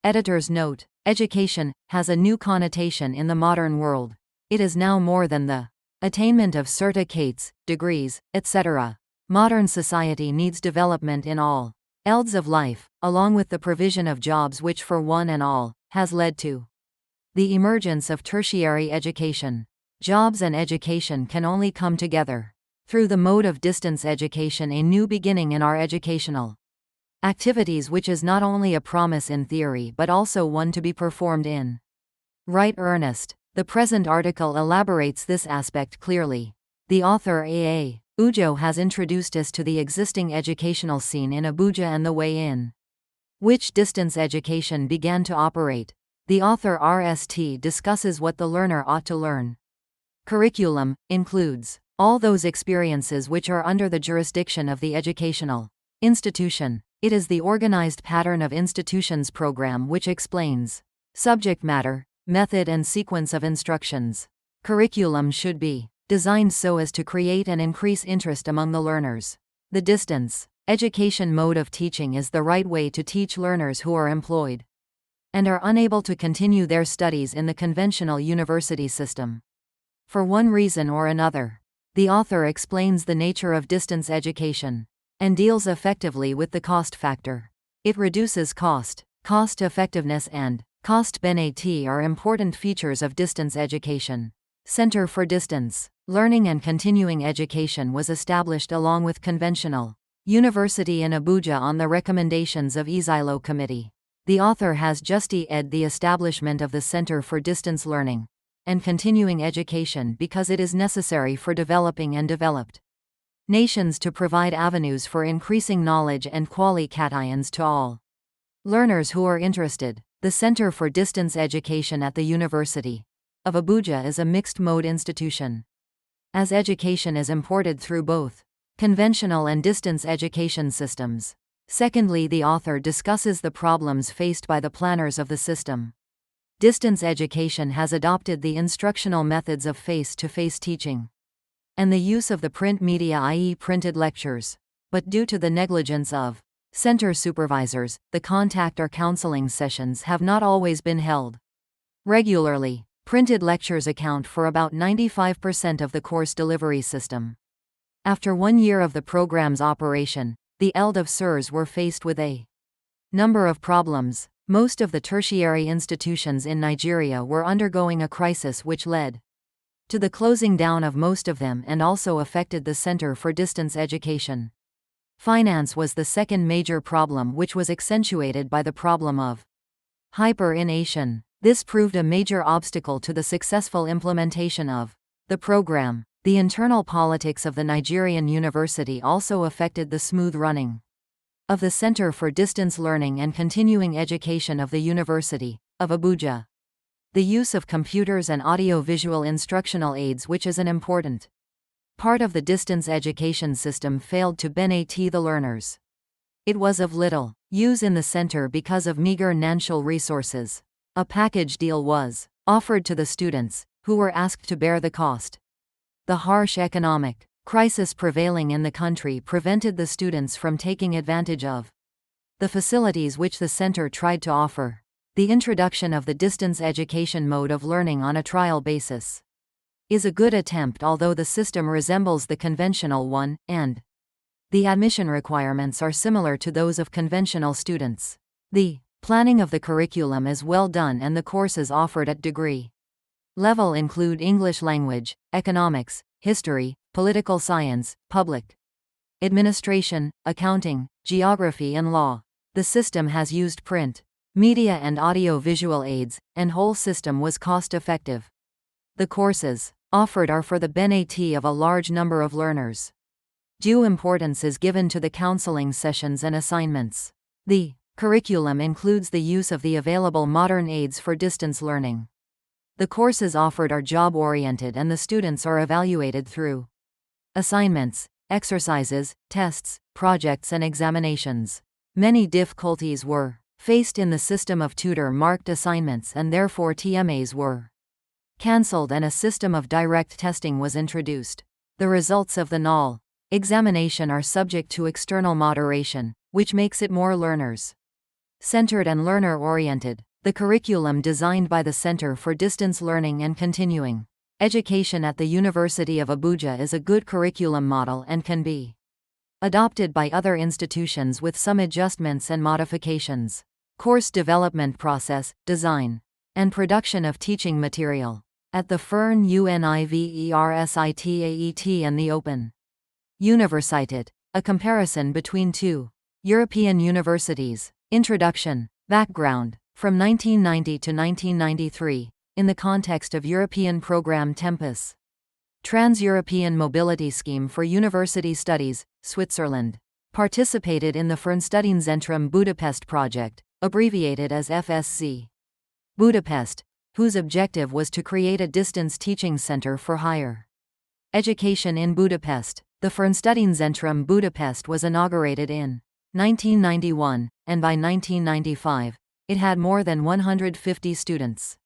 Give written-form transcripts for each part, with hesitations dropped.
Editor's note: education has a new connotation in the modern world. It is now more than the attainment of certificates, degrees, etc. Modern society needs development in all fields of life, along with the provision of jobs which for one and all has led to the emergence of tertiary education. Jobs and education can only come together through the mode of distance education, a new beginning in our educational activities, which is not only a promise in theory but also one to be performed in right earnest. The present article elaborates this aspect clearly. The author IGNOU has introduced us to the existing educational scene in Abuja and the way in which distance education began to operate. The author RST discusses what the learner ought to learn. Curriculum includes all those experiences which are under the jurisdiction of the educational institution. It is the organized pattern of institutions program which explains subject matter, method and sequence of instructions. Curriculum should be designed so as to create and increase interest among the learners. The distance education mode of teaching is the right way to teach learners who are employed and are unable to continue their studies in the conventional university system for one reason or another. The author explains the nature of distance education and deals effectively with the cost factor. It reduces cost effectiveness and cost benefit are important features of distance education. Center for Distance Learning and Continuing Education was established along with conventional university in Abuja on the recommendations of IGNOU Committee. The author has justified the establishment of the Center for Distance Learning and Continuing Education because it is necessary for developing and developed nations to provide avenues for increasing knowledge and qualifications to all learners who are interested. The Center for Distance Education at the University of Abuja is a mixed-mode institution, as education is imported through both conventional and distance education systems. Secondly, the author discusses the problems faced by the planners of the system. Distance education has adopted the instructional methods of face-to-face teaching and the use of the print media, i.e. printed lectures. But due to the negligence of center supervisors, the contact or counseling sessions have not always been held regularly. Printed lectures account for about 95% of the course delivery system. After 1 year of the program's operation, the ELD SIRs were faced with a number of problems. Most of the tertiary institutions in Nigeria were undergoing a crisis which led to the closing down of most of them and also affected the Center for Distance Education. Finance was the second major problem, which was accentuated by the problem of hyperinflation. This proved a major obstacle to the successful implementation of the program. The internal politics of the Nigerian university also affected the smooth running of the Center for Distance Learning and Continuing Education of the University of Abuja. The use of computers and audio-visual instructional aids, which is an important part of the distance education system, failed to benefit the learners. It was of little use in the center because of meager financial resources. A package deal was offered to the students, who were asked to bear the cost. The harsh economic crisis prevailing in the country prevented the students from taking advantage of the facilities which the center tried to offer. The introduction of the distance education mode of learning on a trial basis is a good attempt, although the system resembles the conventional one, and the admission requirements are similar to those of conventional students. The planning of the curriculum is well done, and the courses offered at degree level include English language, economics, history, political science, public administration, accounting, geography and law. The system has used print media and audio-visual aids, and whole system was cost-effective. The courses offered are for the benefit of a large number of learners. Due importance is given to the counseling sessions and assignments. The curriculum includes the use of the available modern aids for distance learning. The courses offered are job-oriented and the students are evaluated through assignments, exercises, tests, projects and examinations. Many difficulties were faced in the system of tutor-marked assignments, and therefore TMAs were cancelled and a system of direct testing was introduced. The results of the NAL examination are subject to external moderation, which makes it more learners Centered and learner-oriented. The curriculum designed by the Center for Distance Learning and Continuing Education at the University of Abuja is a good curriculum model and can be adopted by other institutions with some adjustments and modifications. Course development process, design, and production of teaching material. At the FERN UNIVERSITAET and the Open Universiteit. A comparison between two European universities. Introduction. Background. From 1990 to 1993, in the context of European Programme Tempus. Trans-European Mobility Scheme for University Studies, Switzerland. Participated in the Fernstudienzentrum Budapest project, abbreviated as FSC. Budapest, whose objective was to create a distance teaching center for higher education in Budapest. The Fernstudienzentrum Budapest was inaugurated in 1991, and by 1995, it had more than 150 students.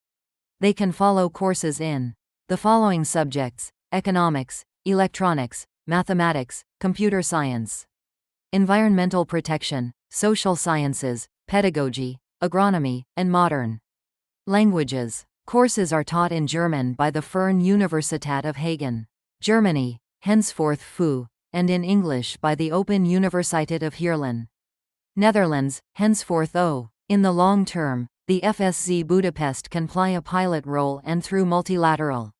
They can follow courses in the following subjects: economics, electronics, mathematics, computer science, environmental protection, social sciences, pedagogy, agronomy, and modern languages. Courses are taught in German by the Fern Universität of Hagen, Germany, henceforth FU, and in English by the Open Universiteit of Heerlen, Netherlands, henceforth O. In the long term, the FSC Budapest can play a pilot role and through multilateral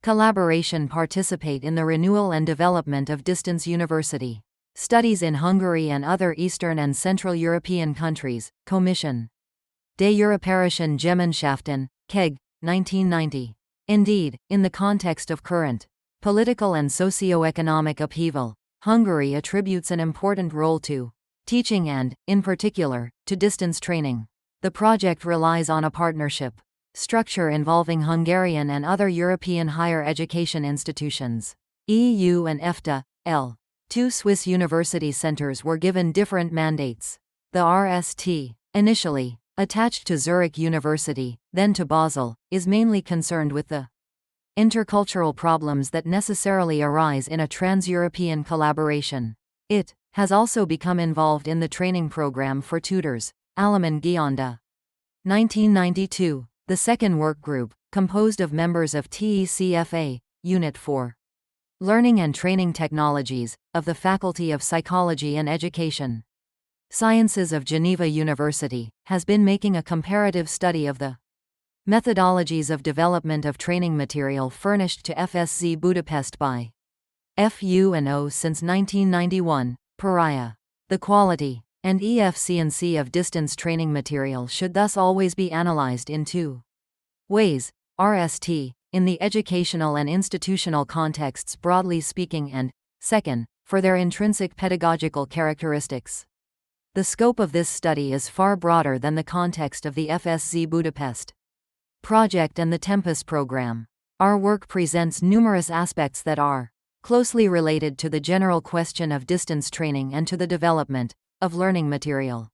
collaboration participate in the renewal and development of distance university studies in Hungary and other Eastern and Central European countries. Commission der Europäischen Gemeinschaften, KEG, 1990. Indeed, in the context of current political and socio-economic upheaval, Hungary attributes an important role to teaching and, in particular, to distance training. The project relies on a partnership structure involving Hungarian and other European higher education institutions. EU and EFTA, L. Two Swiss university centers were given different mandates. The RST, initially attached to Zurich University, then to Basel, is mainly concerned with the intercultural problems that necessarily arise in a trans-European collaboration. It has also become involved in the training program for tutors, Alaman Gionda. 1992. The second work group, composed of members of TECFA, Unit 4. Learning and Training Technologies, of the Faculty of Psychology and Education Sciences of Geneva University, has been making a comparative study of the methodologies of development of training material furnished to FSC Budapest by FU&O since 1991, Pariah. The quality and efficiency of distance training material should thus always be analyzed in two ways: RST, in the educational and institutional contexts broadly speaking, and, second, for their intrinsic pedagogical characteristics. The scope of this study is far broader than the context of the FSC Budapest project and the Tempus program. Our work presents numerous aspects that are closely related to the general question of distance training and to the development of learning material.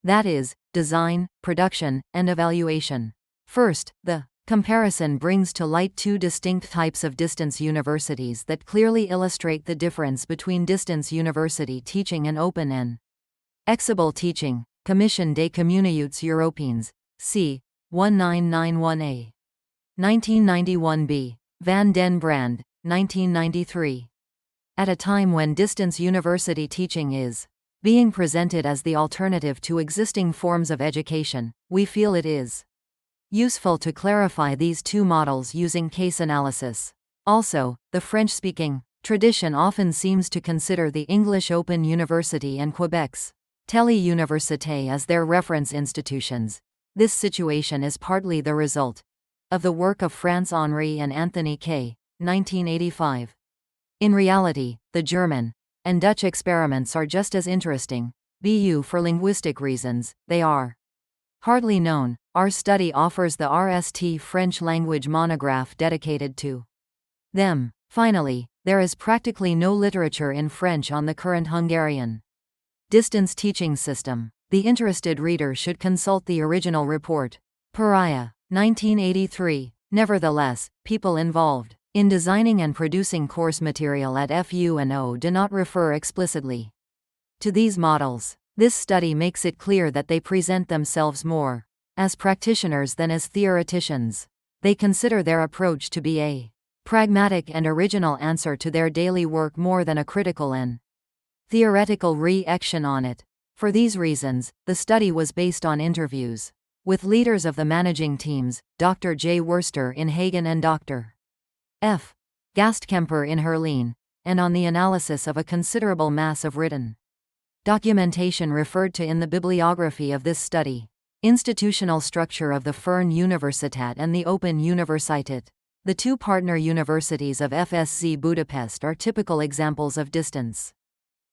That is, design, production, and evaluation. First, the comparison brings to light two distinct types of distance universities that clearly illustrate the difference between distance university teaching and open and exible teaching. Commission des Communautés Européennes, c. 1991a. 1991b. Van den Brand, 1993. At a time when distance university teaching is being presented as the alternative to existing forms of education, we feel it is useful to clarify these two models using case analysis. Also, the French-speaking tradition often seems to consider the English Open University and Quebec's Tele-Université as their reference institutions. This situation is partly the result of the work of Franz Henri and Anthony K. 1985. In reality, the German and Dutch experiments are just as interesting. Bu for linguistic reasons, they are hardly known. Our study offers the RST French language monograph dedicated to them. Finally, there is practically no literature in French on the current Hungarian distance teaching system. The interested reader should consult the original report. Pariah, 1983. Nevertheless, people involved in designing and producing course material at FU&O do not refer explicitly to these models. This study makes it clear that they present themselves more as practitioners than as theoreticians. They consider their approach to be a pragmatic and original answer to their daily work more than a critical and theoretical reaction on it. For these reasons, the study was based on interviews with leaders of the managing teams, Dr. J. Worster in Hagen and Dr. F. Gastkemper in Herlein, and on the analysis of a considerable mass of written documentation referred to in the bibliography of this study. Institutional structure of the Fern Universität and the Open Universität. The two partner universities of FSC Budapest are typical examples of distance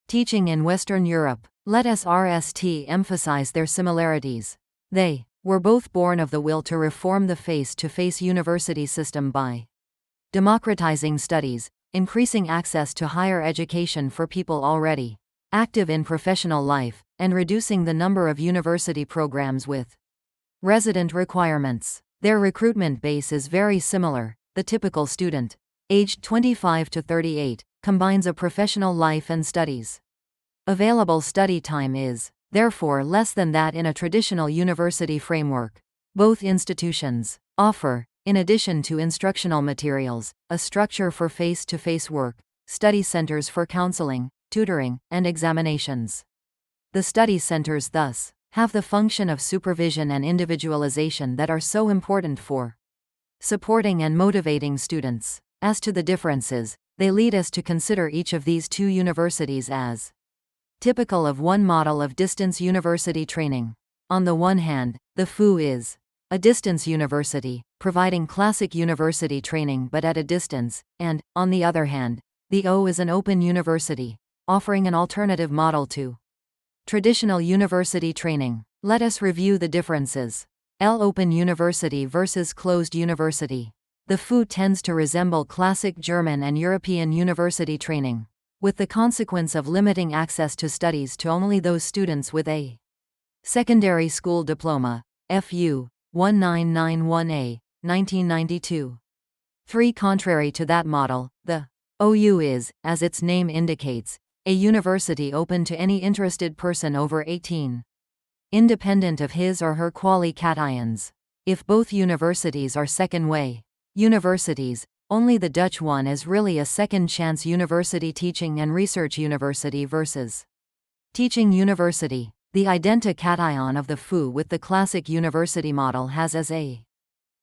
teaching in Western Europe. Let SRST emphasize their similarities. They were both born of the will to reform the face-to-face university system by democratizing studies, increasing access to higher education for people already active in professional life, and reducing the number of university programs with resident requirements. Their recruitment base is very similar. The typical student, aged 25 to 38, combines a professional life and studies. Available study time is, therefore, less than that in a traditional university framework. Both institutions offer, in addition to instructional materials, a structure for face-to-face work, study centers for counseling, tutoring, and examinations. The study centers thus have the function of supervision and individualization that are so important for supporting and motivating students. As to the differences, they lead us to consider each of these two universities as typical of one model of distance university training. On the one hand, the FU is a distance university, providing classic university training but at a distance, and, on the other hand, the O is an open university, offering an alternative model to traditional university training. Let us review the differences. L. Open university versus closed university. The FU tends to resemble classic German and European university training, with the consequence of limiting access to studies to only those students with a secondary school diploma, FU 1991A, 1992. 3. Contrary to that model, the OU is, as its name indicates, a university open to any interested person over 18, independent of his or her qualifications. If both universities are second-way universities, only the Dutch one is really a second-chance university teaching and research university versus teaching university. The identication of the FU with the classic university model has as a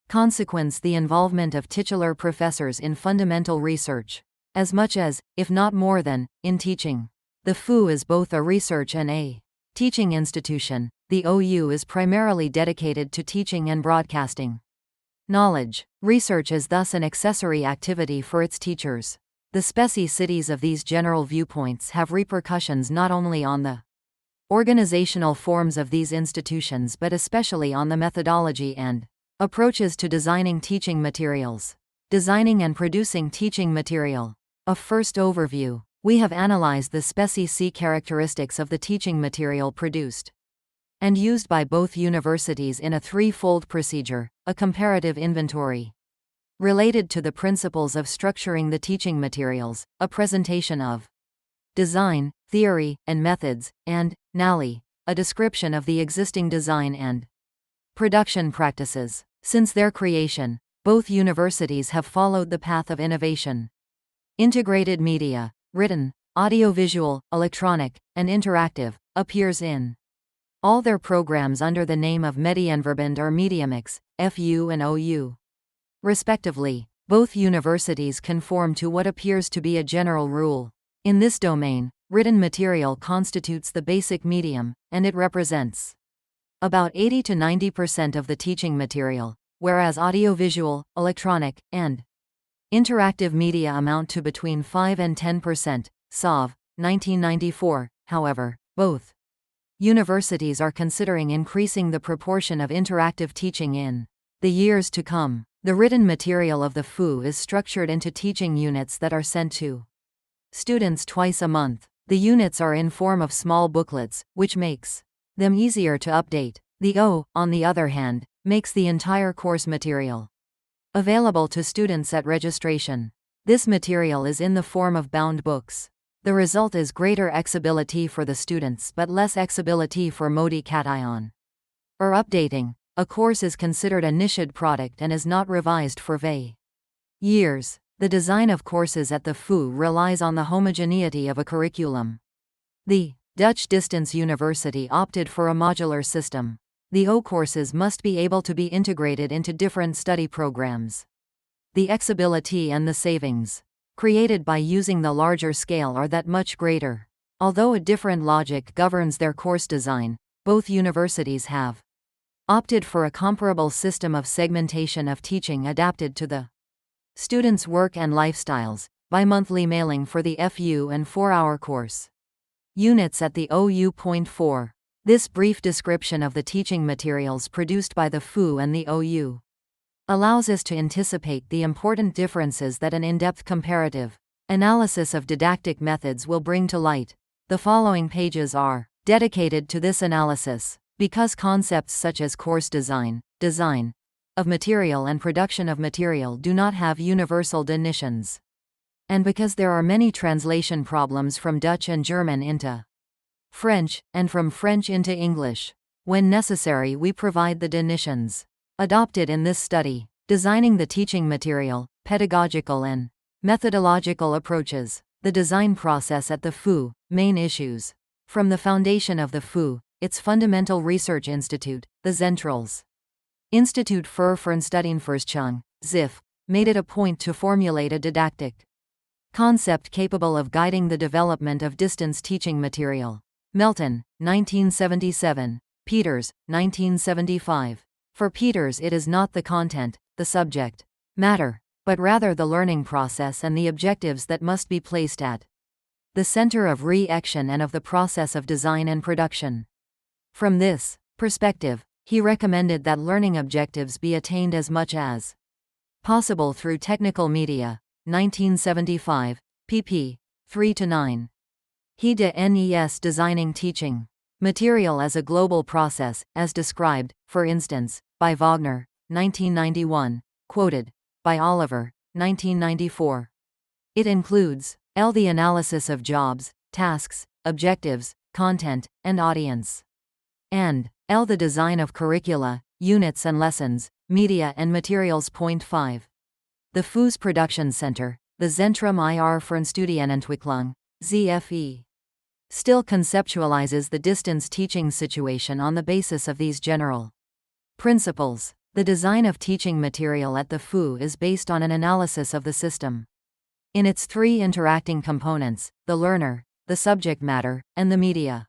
consequence the involvement of titular professors in fundamental research, as much as, if not more than, in teaching. The FU is both a research and a teaching institution. The OU is primarily dedicated to teaching and broadcasting knowledge. Research is thus an accessory activity for its teachers. The specificities of these general viewpoints have repercussions not only on the organizational forms of these institutions but especially on the methodology and approaches to designing teaching materials. Designing and producing teaching material. A first overview. We have analyzed the specific characteristics of the teaching material produced and used by both universities in a threefold procedure, a comparative inventory related to the principles of structuring the teaching materials, a presentation of design, theory, and methods, and, NALI, a description of the existing design and production practices. Since their creation, both universities have followed the path of innovation. Integrated media, written, audiovisual, electronic, and interactive, appears in all their programs under the name of Medienverband or Mediamix, FU and OU. Respectively, both universities conform to what appears to be a general rule. In this domain, written material constitutes the basic medium, and it represents about 80 to 90% of the teaching material, whereas audiovisual, electronic, and interactive media amount to between 5 and 10%. SOV, 1994, however, both universities are considering increasing the proportion of interactive teaching in the years to come. The written material of the FU is structured into teaching units that are sent to students twice a month. The units are in form of small booklets, which makes them easier to update. The O, on the other hand, makes the entire course material available to students at registration. This material is in the form of bound books. The result is greater exability for the students but less exability for Modi cation. Or updating. A course is considered a niched product and is not revised for years. The design of courses at the FU relies on the homogeneity of a curriculum. The Dutch distance university opted for a modular system. The O courses must be able to be integrated into different study programs. The exability and the savings created by using the larger scale are that much greater. Although a different logic governs their course design, both universities have opted for a comparable system of segmentation of teaching adapted to the students' work and lifestyles, bi-monthly mailing for the FU and 4-hour course units at the OU.4. This brief description of the teaching materials produced by the FU and the OU allows us to anticipate the important differences that an in-depth comparative analysis of didactic methods will bring to light. The following pages are dedicated to this analysis, because concepts such as course design of material and production of material do not have universal definitions. And because there are many translation problems from Dutch and German into French, and from French into English. When necessary, we provide the definitions adopted in this study. Designing the teaching material, pedagogical and methodological approaches. The design process at the FU, main issues. From the foundation of the FU, its fundamental research institute, the Zentrals Institute für Fernstudienforschung, ZIF, made it a point to formulate a didactic concept capable of guiding the development of distance teaching material. Melton, 1977. Peters, 1975. For Peters, it is not the content, the subject matter, but rather the learning process and the objectives that must be placed at the center of re-action and of the process of design and production. From this perspective, he recommended that learning objectives be attained as much as possible through technical media. 1975, pp. 3-9. He de NES Designing Teaching Material as a Global Process, as described, for instance, by Wagner, 1991, quoted by Oliver, 1994. It includes the analysis of jobs, tasks, objectives, content, and audience, and the design of curricula, units and lessons, media and materials. Point 5. The FU's Production Center, the Zentrum ir Fernstudienentwicklung, ZFE, still conceptualizes the distance teaching situation on the basis of these general principles. The design of teaching material at the FU is based on an analysis of the system in its three interacting components: the learner, the subject matter, and the media.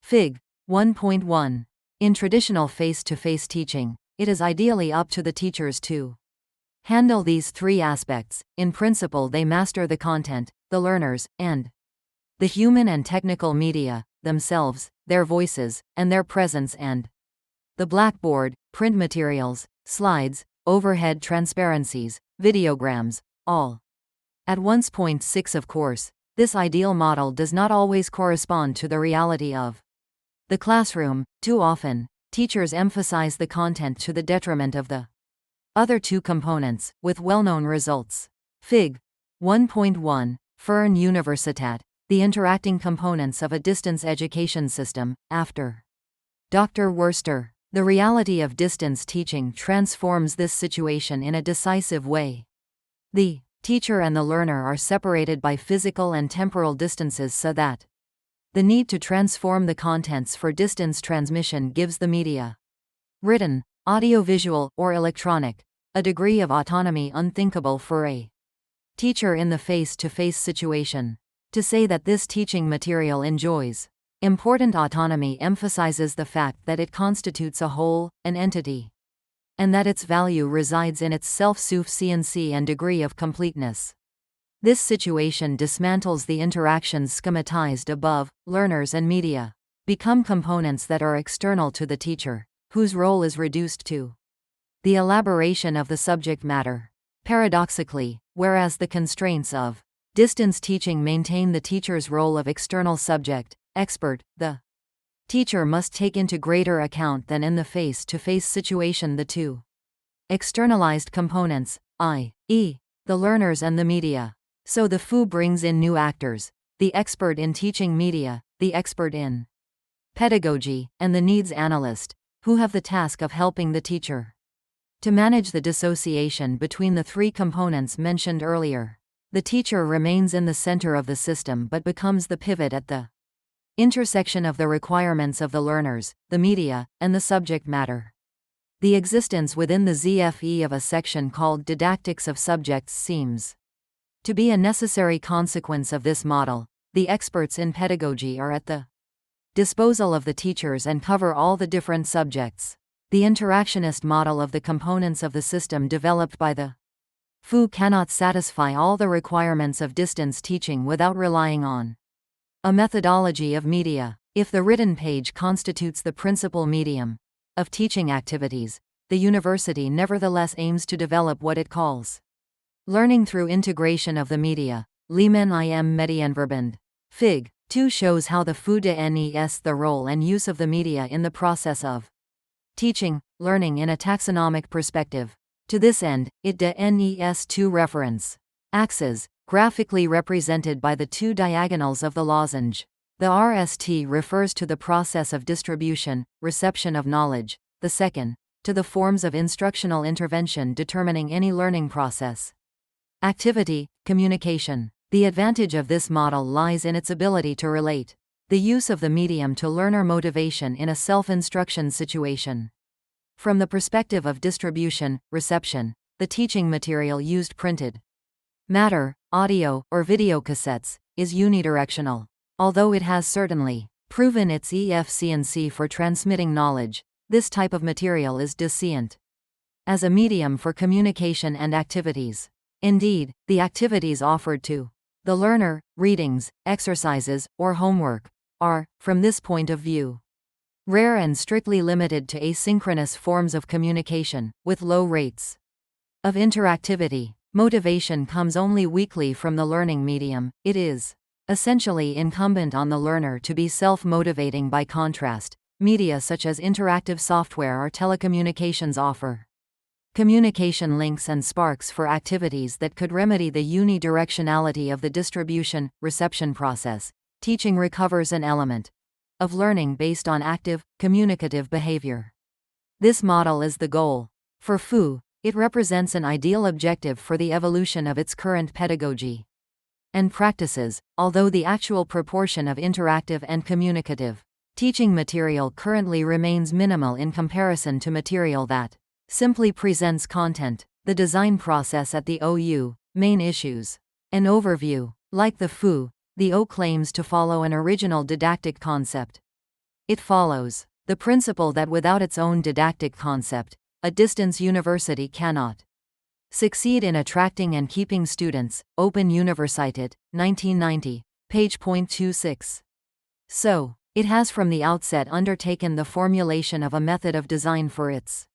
Fig. 1.1. In traditional face-to-face teaching, it is ideally up to the teachers to handle these three aspects. In principle, they master the content, the learners, and the human and technical media, themselves, their voices, and their presence, and the blackboard, print materials, slides, overhead transparencies, videograms, all at once. Point 6. Of course, this ideal model does not always correspond to the reality of the classroom. Too often, teachers emphasize the content to the detriment of the other two components, with well-known results. Fig. 1.1. Fern Universitat, the interacting components of a distance education system, after Dr. Wurster. The reality of distance teaching transforms this situation in a decisive way. The teacher and the learner are separated by physical and temporal distances, so that the need to transform the contents for distance transmission gives the media, written, audiovisual, or electronic, a degree of autonomy unthinkable for a teacher in the face-to-face situation. To say that this teaching material enjoys important autonomy emphasizes the fact that it constitutes a whole, an entity, and that its value resides in its self-sufficiency and degree of completeness. This situation dismantles the interactions schematized above. Learners and media become components that are external to the teacher, whose role is reduced to the elaboration of the subject matter. Paradoxically, whereas the constraints of distance teaching maintain the teacher's role of external subject, expert, the teacher must take into greater account than in the face-to-face situation the two externalized components, i.e., the learners and the media. So the FU brings in new actors, the expert in teaching media, the expert in pedagogy, and the needs analyst, who have the task of helping the teacher to manage the dissociation between the three components mentioned earlier. The teacher remains in the center of the system but becomes the pivot at the intersection of the requirements of the learners, the media, and the subject matter. The existence within the ZFE of a section called Didactics of Subjects seems to be a necessary consequence of this model. The experts in pedagogy are at the disposal of the teachers and cover all the different subjects. The interactionist model of the components of the system developed by the FU cannot satisfy all the requirements of distance teaching without relying on a methodology of media. If the written page constitutes the principal medium of teaching activities, the university nevertheless aims to develop what it calls learning through integration of the media. Lehman im Medienverband. Fig. 2 shows how the FU DENES the role and use of the media in the process of teaching, learning in a taxonomic perspective. To this end, it DENES 2 reference axes, graphically represented by the two diagonals of the lozenge. The RST refers to the process of distribution, reception of knowledge, the second, to the forms of instructional intervention determining any learning process. Activity, communication. The advantage of this model lies in its ability to relate the use of the medium to learner motivation in a self-instruction situation. From the perspective of distribution, reception, the teaching material used printed matter, audio, or video cassettes, is unidirectional. Although it has certainly proven its efficiency for transmitting knowledge, this type of material is dissentient as a medium for communication and activities. Indeed, the activities offered to the learner, readings, exercises, or homework, are, from this point of view, rare and strictly limited to asynchronous forms of communication, with low rates of interactivity. Motivation comes only weakly from the learning medium. It is essentially incumbent on the learner to be self-motivating. By contrast, media such as interactive software or telecommunications offer communication links and sparks for activities that could remedy the unidirectionality of the distribution-reception process. Teaching recovers an element of learning based on active, communicative behavior. This model is the goal. For FU, it represents an ideal objective for the evolution of its current pedagogy and practices, although the actual proportion of interactive and communicative teaching material currently remains minimal in comparison to material that simply presents content. The design process at the OU, main issues. An overview. Like the FU, the O claims to follow an original didactic concept. It follows the principle that without its own didactic concept, a distance university cannot succeed in attracting and keeping students. Open Universität, 1990, page .26. So, it has from the outset undertaken the formulation of a method of design for its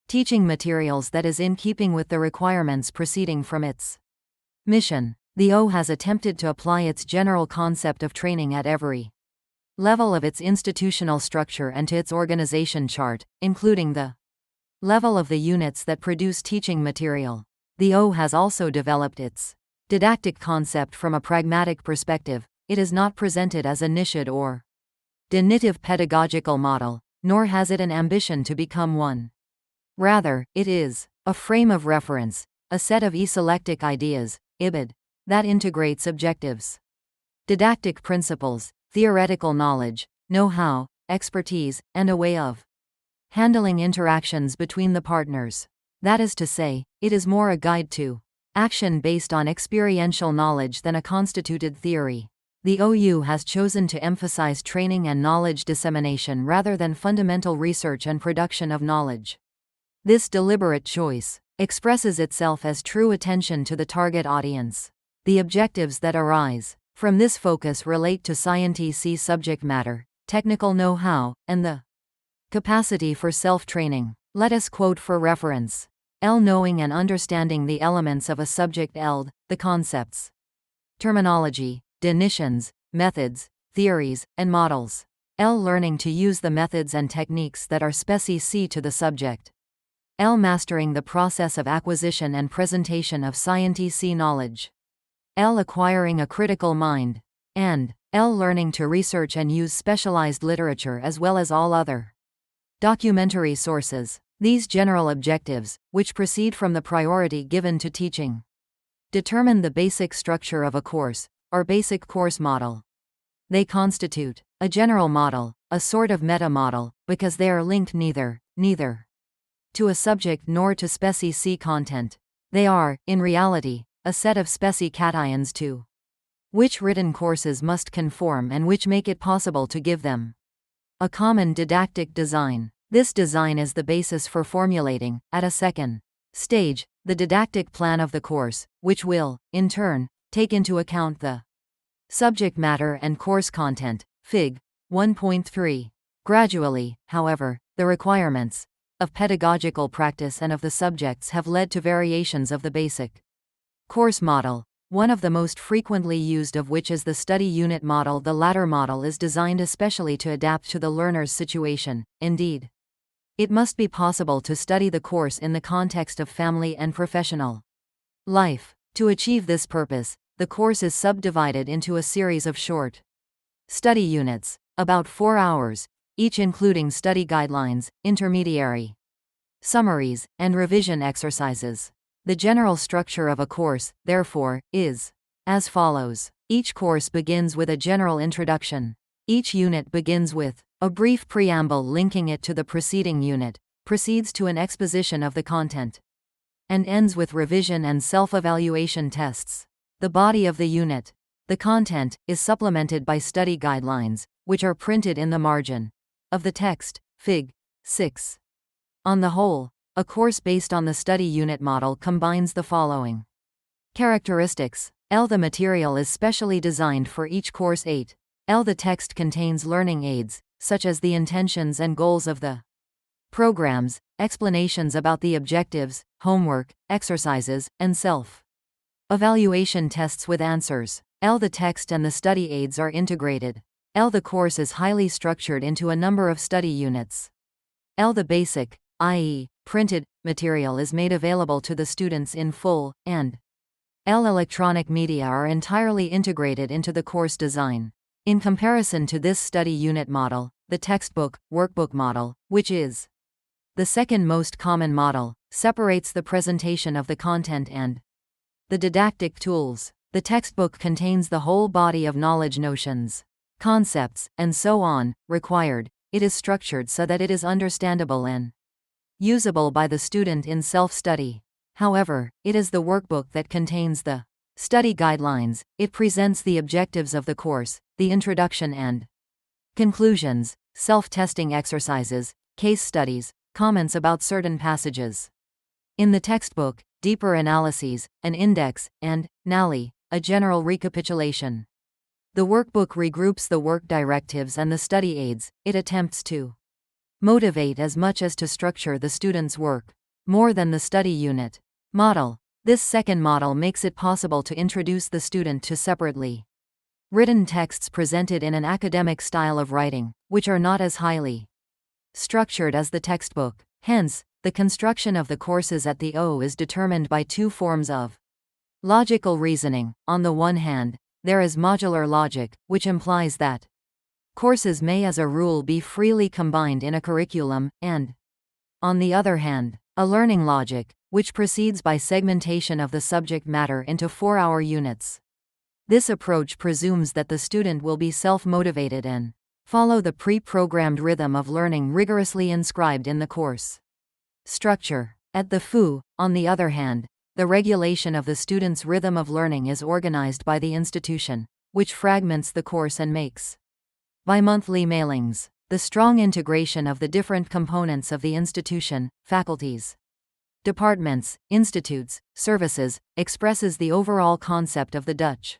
teaching materials that is in keeping with the requirements proceeding from its mission. The O has attempted to apply its general concept of training at every level of its institutional structure and to its organization chart, including the level of the units that produce teaching material. The O has also developed its didactic concept from a pragmatic perspective. It is not presented as a niched or definitive pedagogical model, nor has it an ambition to become one. Rather, it is a frame of reference, a set of eselectic ideas, IBID, that integrates objectives, didactic principles, theoretical knowledge, know-how, expertise, and a way of handling interactions between the partners. That is to say, it is more a guide to action based on experiential knowledge than a constituted theory. The OU has chosen to emphasize training and knowledge dissemination rather than fundamental research and production of knowledge. This deliberate choice expresses itself as true attention to the target audience. The objectives that arise from this focus relate to scientific subject matter, technical know-how, and the capacity for self-training. Let us quote for reference. L. Knowing and understanding the elements of a subject. L. The concepts, terminology, definitions, methods, theories, and models. L. Learning to use the methods and techniques that are specific to the subject. L. Mastering the process of acquisition and presentation of scientific knowledge. L. Acquiring a critical mind. and L. Learning to research and use specialized literature as well as all other documentary sources. These general objectives, which proceed from the priority given to teaching, determine the basic structure of a course, or basic course model. They constitute a general model, a sort of meta-model, because they are linked neither to a subject nor to speci-C content. They are, in reality, a set of speci-cations to which written courses must conform and which make it possible to give them a common didactic design. This design is the basis for formulating, at a second stage, the didactic plan of the course, which will, in turn, take into account the subject matter and course content. Fig. 1.3. Gradually, however, the requirements of pedagogical practice and of the subjects have led to variations of the basic course model, one of the most frequently used of which is the study unit model. The latter model is designed especially to adapt to the learner's situation. Indeed, it must be possible to study the course in the context of family and professional life. To achieve this purpose, the course is subdivided into a series of short study units, about 4 hours, each including study guidelines, intermediary summaries, and revision exercises. The general structure of a course, therefore, is as follows. Each course begins with a general introduction. Each unit begins with a brief preamble linking it to the preceding unit, proceeds to an exposition of the content, and ends with revision and self-evaluation tests. The body of the unit, the content, is supplemented by study guidelines, which are printed in the margin of the text. Fig. 6. On the whole, a course based on the study unit model combines the following characteristics. L. The material is specially designed for each course. 8. L. The text contains learning aids, such as the intentions and goals of the programs, explanations about the objectives, homework, exercises, and self-evaluation tests with answers. L. The text and the study aids are integrated. L. The course is highly structured into a number of study units. L. The basic, i.e., printed, material is made available to the students in full, and L. Electronic media are entirely integrated into the course design. In comparison to this study unit model, the textbook, workbook model, which is the second most common model, separates the presentation of the content and the didactic tools. The textbook contains the whole body of knowledge, notions, concepts, and so on, required. It is structured so that it is understandable and usable by the student in self-study. However, it is the workbook that contains the study guidelines. It presents the objectives of the course, the introduction and conclusions, self-testing exercises, case studies, comments about certain passages in the textbook, deeper analyses, an index, and, NALI, a general recapitulation. The workbook regroups the work directives and the study aids. It attempts to motivate as much as to structure the student's work, more than the study unit model. This second model makes it possible to introduce the student to separately written texts presented in an academic style of writing, which are not as highly structured as the textbook. Hence, the construction of the courses at the O is determined by two forms of logical reasoning. On the one hand, there is modular logic, which implies that courses may as a rule be freely combined in a curriculum, and, on the other hand, a learning logic, which proceeds by segmentation of the subject matter into 4-hour units. This approach presumes that the student will be self-motivated and follow the pre-programmed rhythm of learning rigorously inscribed in the course structure. At the FU, on the other hand, the regulation of the student's rhythm of learning is organized by the institution, which fragments the course and makes bi-monthly mailings. The strong integration of the different components of the institution, faculties, departments, institutes, services, expresses the overall concept of the Dutch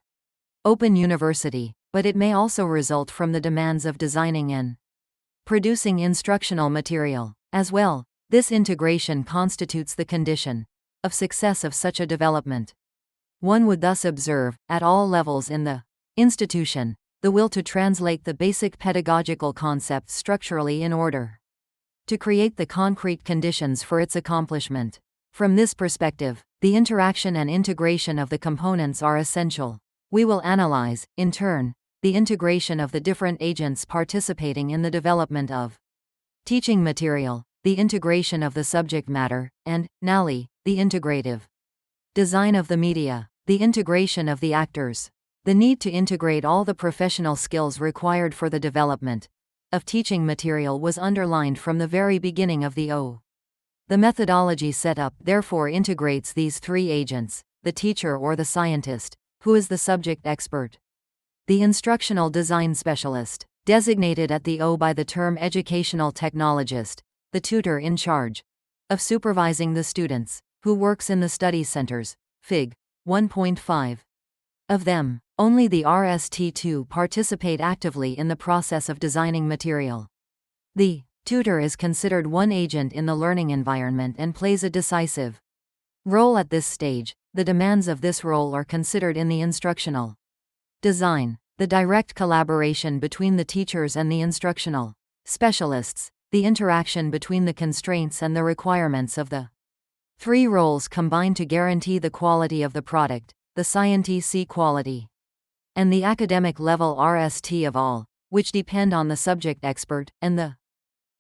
Open University, but it may also result from the demands of designing and producing instructional material. As well, this integration constitutes the condition of success of such a development. One would thus observe, at all levels in the institution, the will to translate the basic pedagogical concepts structurally in order to create the concrete conditions for its accomplishment. From this perspective, the interaction and integration of the components are essential. We will analyze, in turn, the integration of the different agents participating in the development of teaching material, the integration of the subject matter, and, NALI, the integrative design of the media, the integration of the actors. The need to integrate all the professional skills required for the development of teaching material was underlined from the very beginning of the O. The methodology setup therefore integrates these three agents: the teacher or the scientist, who is the subject expert; the instructional design specialist, designated at the O by the term educational technologist; the tutor in charge of supervising the students, who works in the study centers, Fig. 1.5. Of them, only the RST2 participate actively in the process of designing material. The tutor is considered one agent in the learning environment and plays a decisive role at this stage. The demands of this role are considered in the instructional design, the direct collaboration between the teachers and the instructional specialists, the interaction between the constraints and the requirements of the three roles combine to guarantee the quality of the product, the scientific quality, and the academic level RST of all, which depend on the subject expert, and the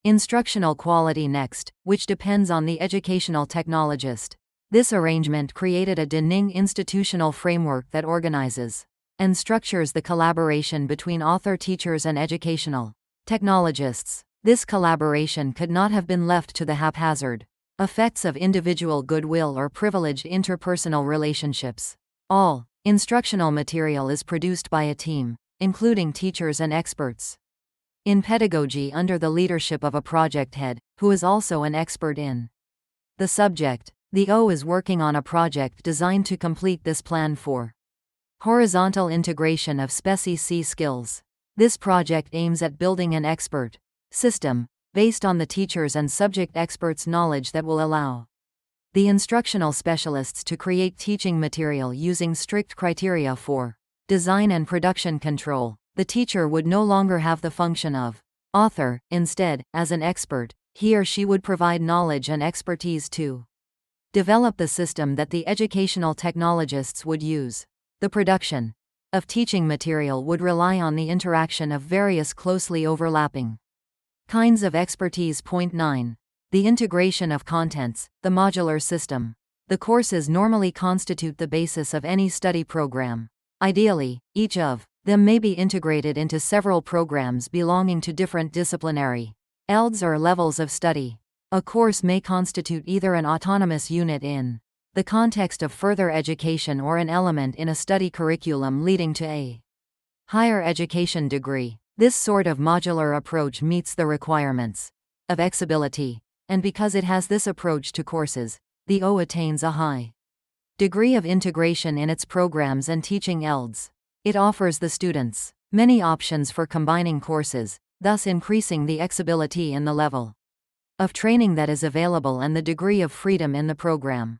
instructional quality next, which depends on the educational technologist. This arrangement created a Dening institutional framework that organizes and structures the collaboration between author teachers and educational technologists. This collaboration could not have been left to the haphazard effects of individual goodwill or privileged interpersonal relationships. All instructional material is produced by a team, including teachers and experts in pedagogy under the leadership of a project head, who is also an expert in the subject. The O is working on a project designed to complete this plan for horizontal integration of Speci-C skills. This project aims at building an expert system based on the teachers and subject experts' knowledge that will allow the instructional specialists to create teaching material using strict criteria for design and production control. The teacher would no longer have the function of author; instead, as an expert, he or she would provide knowledge and expertise to develop the system that the educational technologists would use. The production of teaching material would rely on the interaction of various closely overlapping kinds of expertise. Point 9. The integration of contents, the modular system. The courses normally constitute the basis of any study program. Ideally, each of them may be integrated into several programs belonging to different disciplinary LDs or levels of study. A course may constitute either an autonomous unit in the context of further education or an element in a study curriculum leading to a higher education degree. This sort of modular approach meets the requirements of exibility, and because it has this approach to courses, the O attains a high degree of integration in its programs and teaching LDs. It offers the students many options for combining courses, thus increasing the exibility in the level of training that is available and the degree of freedom in the program.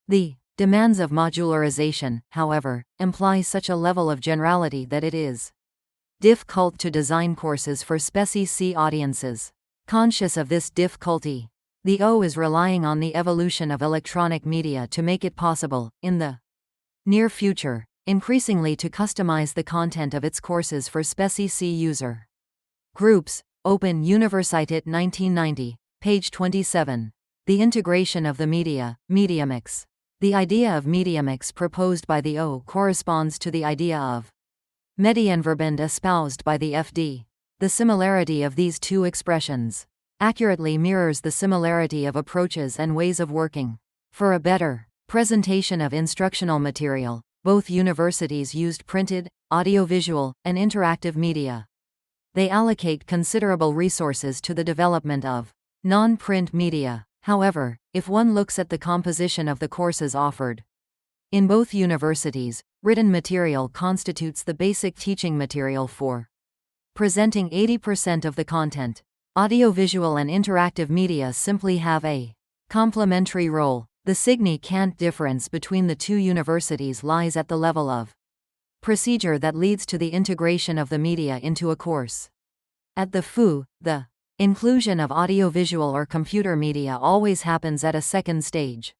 The demands of modularization, however, imply such a level of generality that it is difficult to design courses for Speci-C audiences. Conscious of this difficulty, the O is relying on the evolution of electronic media to make it possible, in the near future, increasingly to customize the content of its courses for Speci-C user groups. Open Universität 1990, page 27. The integration of the media mix. The idea of media mix proposed by the O corresponds to the idea of Medienverband espoused by the FD. The similarity of these two expressions accurately mirrors the similarity of approaches and ways of working. For a better presentation of instructional material, both universities used printed, audiovisual, and interactive media. They allocate considerable resources to the development of non-print media. However, if one looks at the composition of the courses offered in both universities, written material constitutes the basic teaching material for presenting 80% of the content. Audiovisual and interactive media simply have a complementary role. The significant difference between the two universities lies at the level of procedure that leads to the integration of the media into a course. At the FU, the inclusion of audiovisual or computer media always happens at a second stage.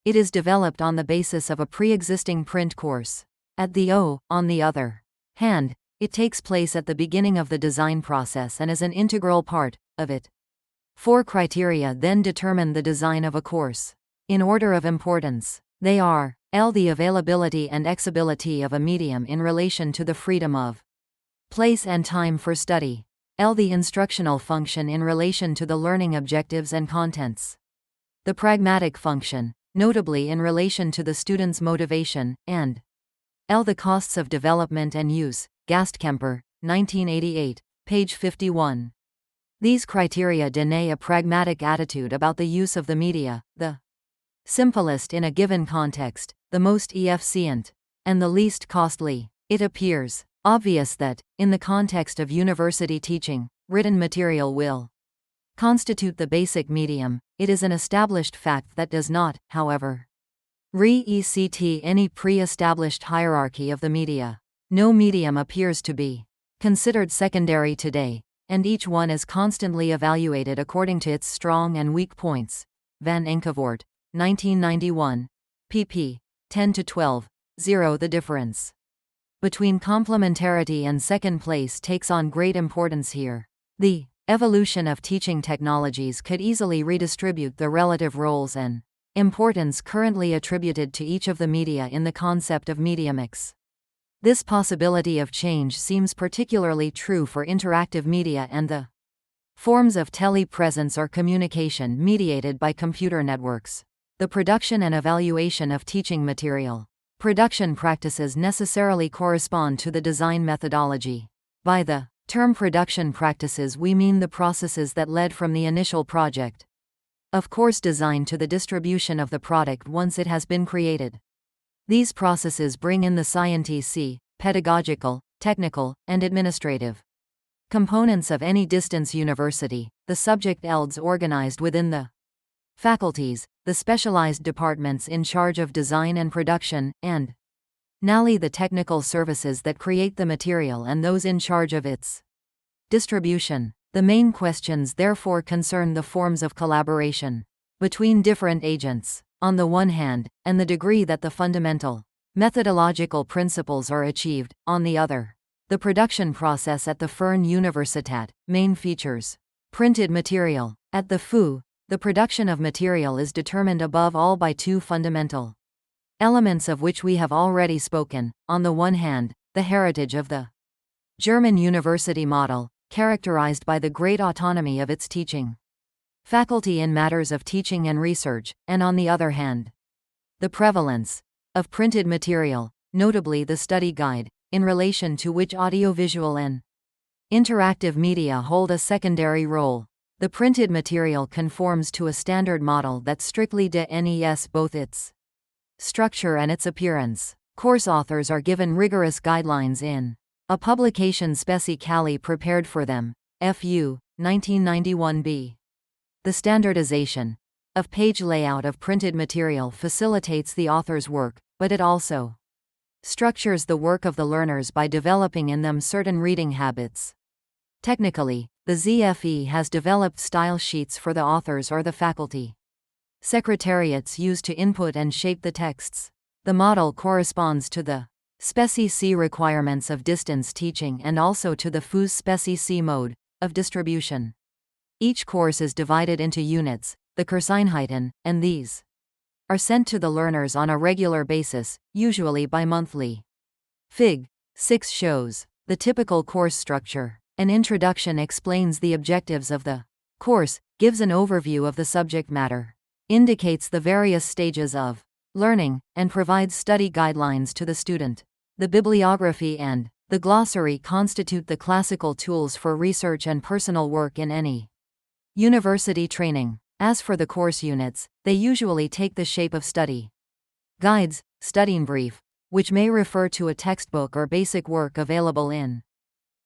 It is developed on the basis of a pre-existing print course. At the O, on the other hand, It takes place at the beginning of the design process and is an integral part of it. 4 criteria then determine the design of a course. In order of importance, they are: L. The availability and accessibility of a medium in relation to the freedom of place and time for study. L. The instructional function in relation to the learning objectives and contents. The pragmatic function, notably in relation to the student's motivation, and L. The costs of development and use. Gastkemper, 1988, page 51. These criteria deny a pragmatic attitude about the use of the media, the simplest in a given context, the most efficient, and the least costly. It appears obvious that, in the context of university teaching, written material will constitute the basic medium. It is an established fact that does not, however, re-ect any pre-established hierarchy of the media. No medium appears to be considered secondary today, and each one is constantly evaluated according to its strong and weak points. Van Enkevoort, 1991. pp. 10-12. 0. The difference between complementarity and second place takes on great importance here. The evolution of teaching technologies could easily redistribute the relative roles and importance currently attributed to each of the media in the concept of media mix. This possibility of change seems particularly true for interactive media and the forms of telepresence or communication mediated by computer networks. The production and evaluation of teaching material. Production practices necessarily correspond to the design methodology. By the term production practices we mean the processes that led from the initial project of course design to the distribution of the product once it has been created. These processes bring in the scientific, pedagogical, technical, and administrative components of any distance university, the subject fields organized within the faculties, the specialized departments in charge of design and production, and finally the technical services that create the material and those in charge of its distribution. The main questions therefore concern the forms of collaboration between different agents, on the one hand, and the degree that the fundamental methodological principles are achieved, on the other. The production process at the Fern Universitat. Main features. Printed material. At the FU, the production of material is determined above all by 2 fundamental elements of which we have already spoken. On the one hand, the heritage of the German university model, characterized by the great autonomy of its teaching faculty in matters of teaching and research, and on the other hand, the prevalence of printed material, notably the study guide, in relation to which audiovisual and interactive media hold a secondary role. The printed material conforms to a standard model that strictly denies both its structure and its appearance. Course authors are given rigorous guidelines in a publication specially prepared for them. FU, 1991b. The standardization of page layout of printed material facilitates the author's work, but it also structures the work of the learners by developing in them certain reading habits. Technically, the ZFE has developed style sheets for the authors or the faculty secretariats used to input and shape the texts. The model corresponds to the SPECI-C requirements of distance teaching and also to the FU's SPECI-C mode of distribution. Each course is divided into units, the Kurseinheiten, and these are sent to the learners on a regular basis, usually bi-monthly. Fig. 6 shows the typical course structure. An introduction explains the objectives of the course, gives an overview of the subject matter, indicates the various stages of learning, and provides study guidelines to the student. The bibliography and the glossary constitute the classical tools for research and personal work in any university training. As for the course units, they usually take the shape of study guides, Studienbrief, which may refer to a textbook or basic work available in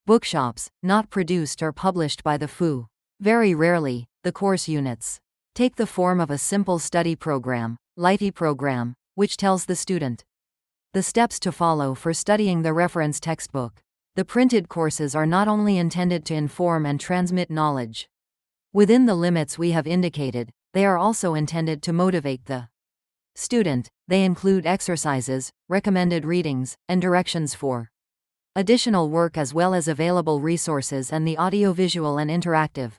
bookshops, not produced or published by the FU. Very rarely, the course units take the form of a simple study program, Leiti program, which tells the student the steps to follow for studying the reference textbook. The printed courses are not only intended to inform and transmit knowledge within the limits we have indicated, they are also intended to motivate the student. They include exercises, recommended readings, and directions for additional work as well as available resources and the audiovisual and interactive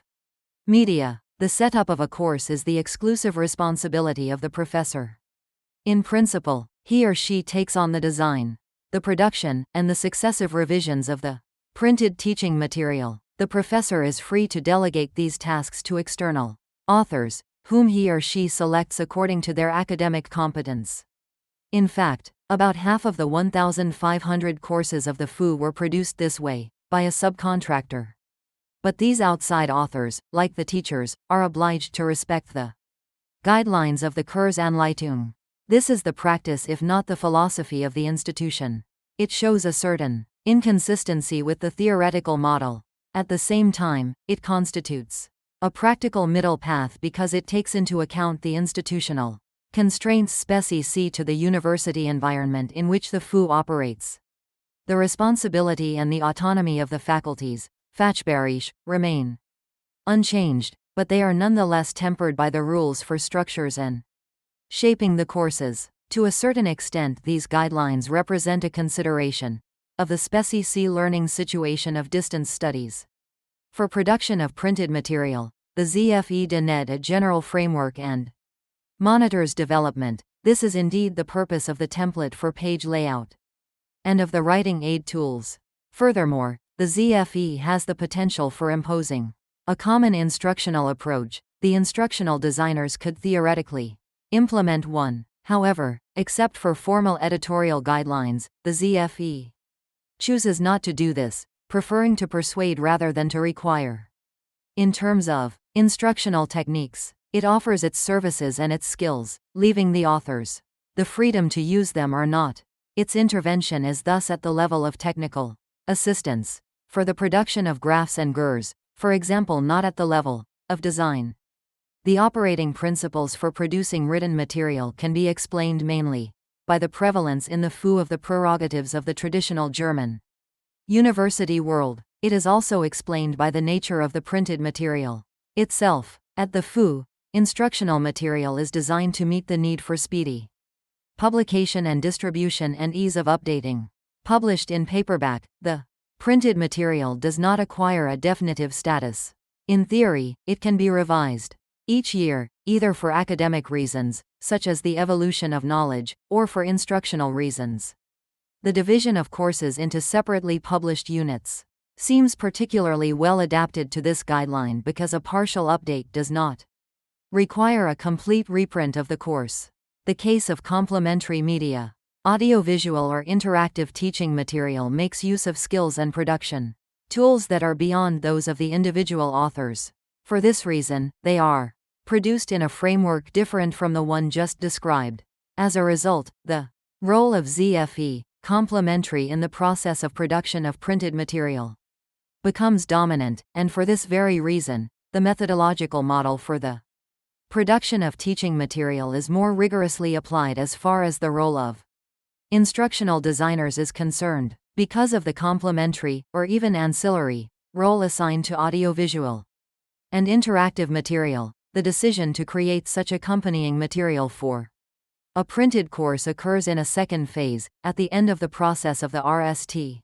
media. The setup of a course is the exclusive responsibility of the professor. In principle, he or she takes on the design, the production, and the successive revisions of the printed teaching material. The professor is free to delegate these tasks to external authors, whom he or she selects according to their academic competence. In fact, about half of the 1,500 courses of the FOO were produced this way, by a subcontractor. But these outside authors, like the teachers, are obliged to respect the guidelines of the Kursanleitung. This is the practice if not the philosophy of the institution. It shows a certain inconsistency with the theoretical model. At the same time, it constitutes a practical middle path because it takes into account the institutional constraints specific to the university environment in which the FOO operates. The responsibility and the autonomy of the faculties, Fachbereich, remain unchanged, but they are nonetheless tempered by the rules for structures and shaping the courses. To a certain extent, these guidelines represent a consideration of the specific learning situation of distance studies. For production of printed material, the ZFE DNED a general framework and monitors development. This is indeed the purpose of the template for page layout and of the writing aid tools. Furthermore, the ZFE has the potential for imposing a common instructional approach. The instructional designers could theoretically implement one. However, except for formal editorial guidelines, the ZFE chooses not to do this, preferring to persuade rather than to require. In terms of instructional techniques, it offers its services and its skills, leaving the authors the freedom to use them or not. Its intervention is thus at the level of technical assistance for the production of graphs and GURs, for example, not at the level of design. The operating principles for producing written material can be explained mainly by the prevalence in the FOO of the prerogatives of the traditional German university world. It is also explained by the nature of the printed material itself. At the FOO, instructional material is designed to meet the need for speedy publication and distribution and ease of updating. Published in paperback, the printed material does not acquire a definitive status. In theory, it can be revised each year, either for academic reasons, such as the evolution of knowledge, or for instructional reasons. The division of courses into separately published units seems particularly well adapted to this guideline because a partial update does not require a complete reprint of the course. The case of complementary media, audiovisual or interactive teaching material makes use of skills and production tools that are beyond those of the individual authors. For this reason, they are produced in a framework different from the one just described. As a result, the role of ZFE, complementary in the process of production of printed material, becomes dominant, and for this very reason, the methodological model for the production of teaching material is more rigorously applied as far as the role of instructional designers is concerned, because of the complementary, or even ancillary, role assigned to audiovisual and interactive material. The decision to create such accompanying material for a printed course occurs in a second phase, at the end of the process of the RST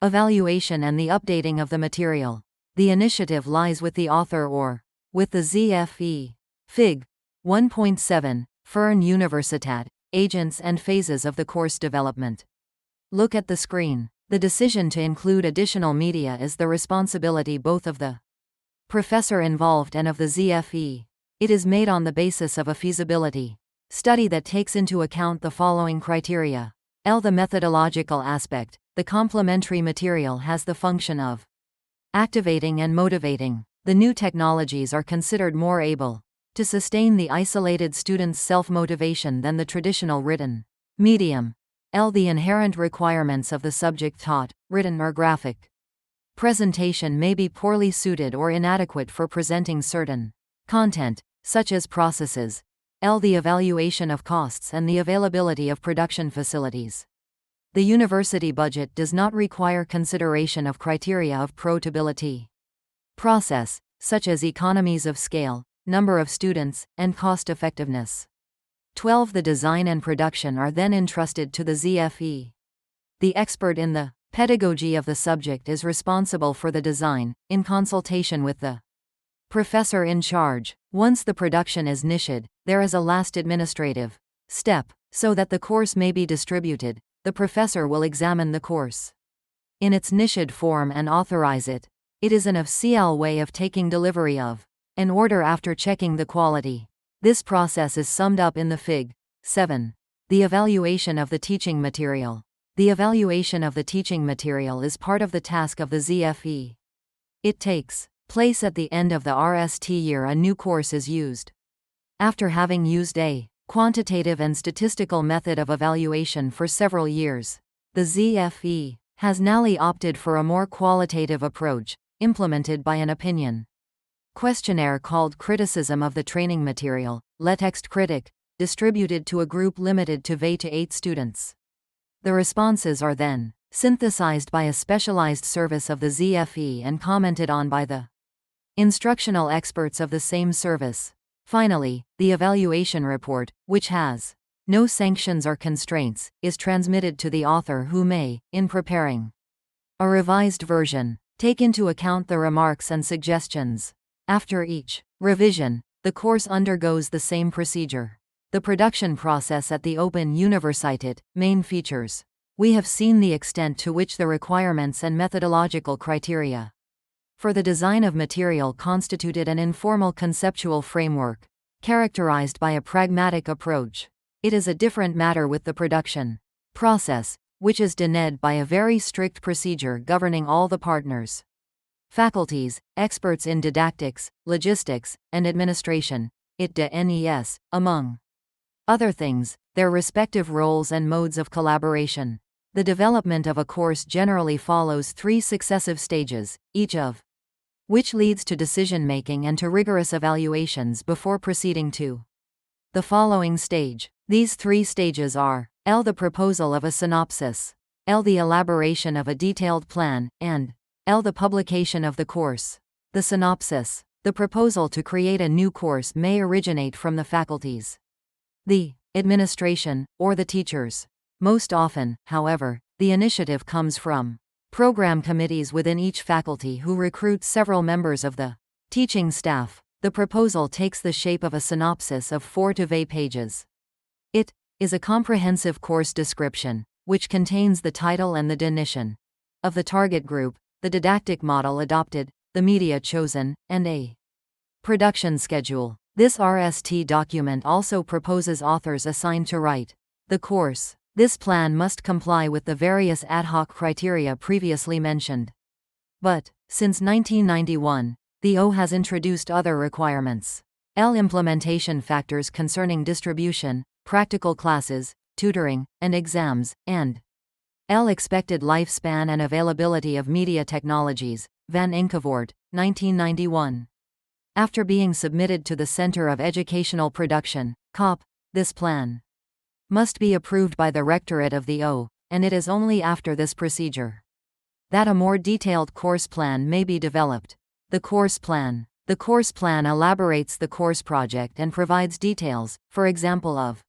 evaluation and the updating of the material. The initiative lies with the author or with the ZFE. Fig. 1.7, Fern Universität, Agents and Phases of the Course Development. Look at the screen. The decision to include additional media is the responsibility both of the professor involved and of the ZFE. It is made on the basis of a feasibility study that takes into account the following criteria. The methodological aspect. The complementary material has the function of activating and motivating. The new technologies are considered more able to sustain the isolated student's self-motivation than the traditional written medium. The inherent requirements of the subject taught, written or graphic presentation may be poorly suited or inadequate for presenting certain content, such as processes. The evaluation of costs and the availability of production facilities. The university budget does not require consideration of criteria of profitability process, such as economies of scale, number of students, and cost effectiveness. 12. The design and production are then entrusted to the ZFE. The expert in the Pedagogy of the subject is responsible for the design, in consultation with the professor in charge. Once the production is niched, there is a last administrative step. So that the course may be distributed, the professor will examine the course in its niched form and authorize it. It is an official way of taking delivery of an order after checking the quality. This process is summed up in the Fig. 7. The evaluation of the teaching material. The evaluation of the teaching material is part of the task of the ZFE. It takes place at the end of the RST year a new course is used. After having used a quantitative and statistical method of evaluation for several years, the ZFE has now opted for a more qualitative approach, implemented by an opinion questionnaire called Criticism of the Training Material, LaText Critic, distributed to a group limited to 8 students. The responses are then synthesized by a specialized service of the ZFE and commented on by the instructional experts of the same service. Finally, the evaluation report, which has no sanctions or constraints, is transmitted to the author who may, in preparing a revised version, take into account the remarks and suggestions. After each revision, the course undergoes the same procedure. The production process at the Open Universität. Main features. We have seen the extent to which the requirements and methodological criteria for the design of material constituted an informal conceptual framework, characterized by a pragmatic approach. It is a different matter with the production process, which is dened by a very strict procedure governing all the partners. Faculties, experts in didactics, logistics, and administration, IGNOU, among other things, their respective roles and modes of collaboration. The development of a course generally follows 3 successive stages, each of which leads to decision-making and to rigorous evaluations before proceeding to the following stage. These 3 stages are L. the proposal of a synopsis, L. the elaboration of a detailed plan, and L. the publication of the course. The synopsis. The proposal to create a new course may originate from the faculties, the administration, or the teachers. Most often, however, the initiative comes from program committees within each faculty who recruit several members of the teaching staff. The proposal takes the shape of a synopsis of 4 to 8 pages. It is a comprehensive course description, which contains the title and the definition of the target group, the didactic model adopted, the media chosen, and a production schedule. This RST document also proposes authors assigned to write the course. This plan must comply with the various ad hoc criteria previously mentioned. But, since 1991, the O has introduced other requirements. L. Implementation factors concerning distribution, practical classes, tutoring, and exams, and L. Expected lifespan and availability of media technologies, Van Enkevoort, 1991. After being submitted to the Center of Educational Production, COP, this plan must be approved by the Rectorate of the O, and it is only after this procedure that a more detailed course plan may be developed. The course plan. The course plan elaborates the course project and provides details, for example of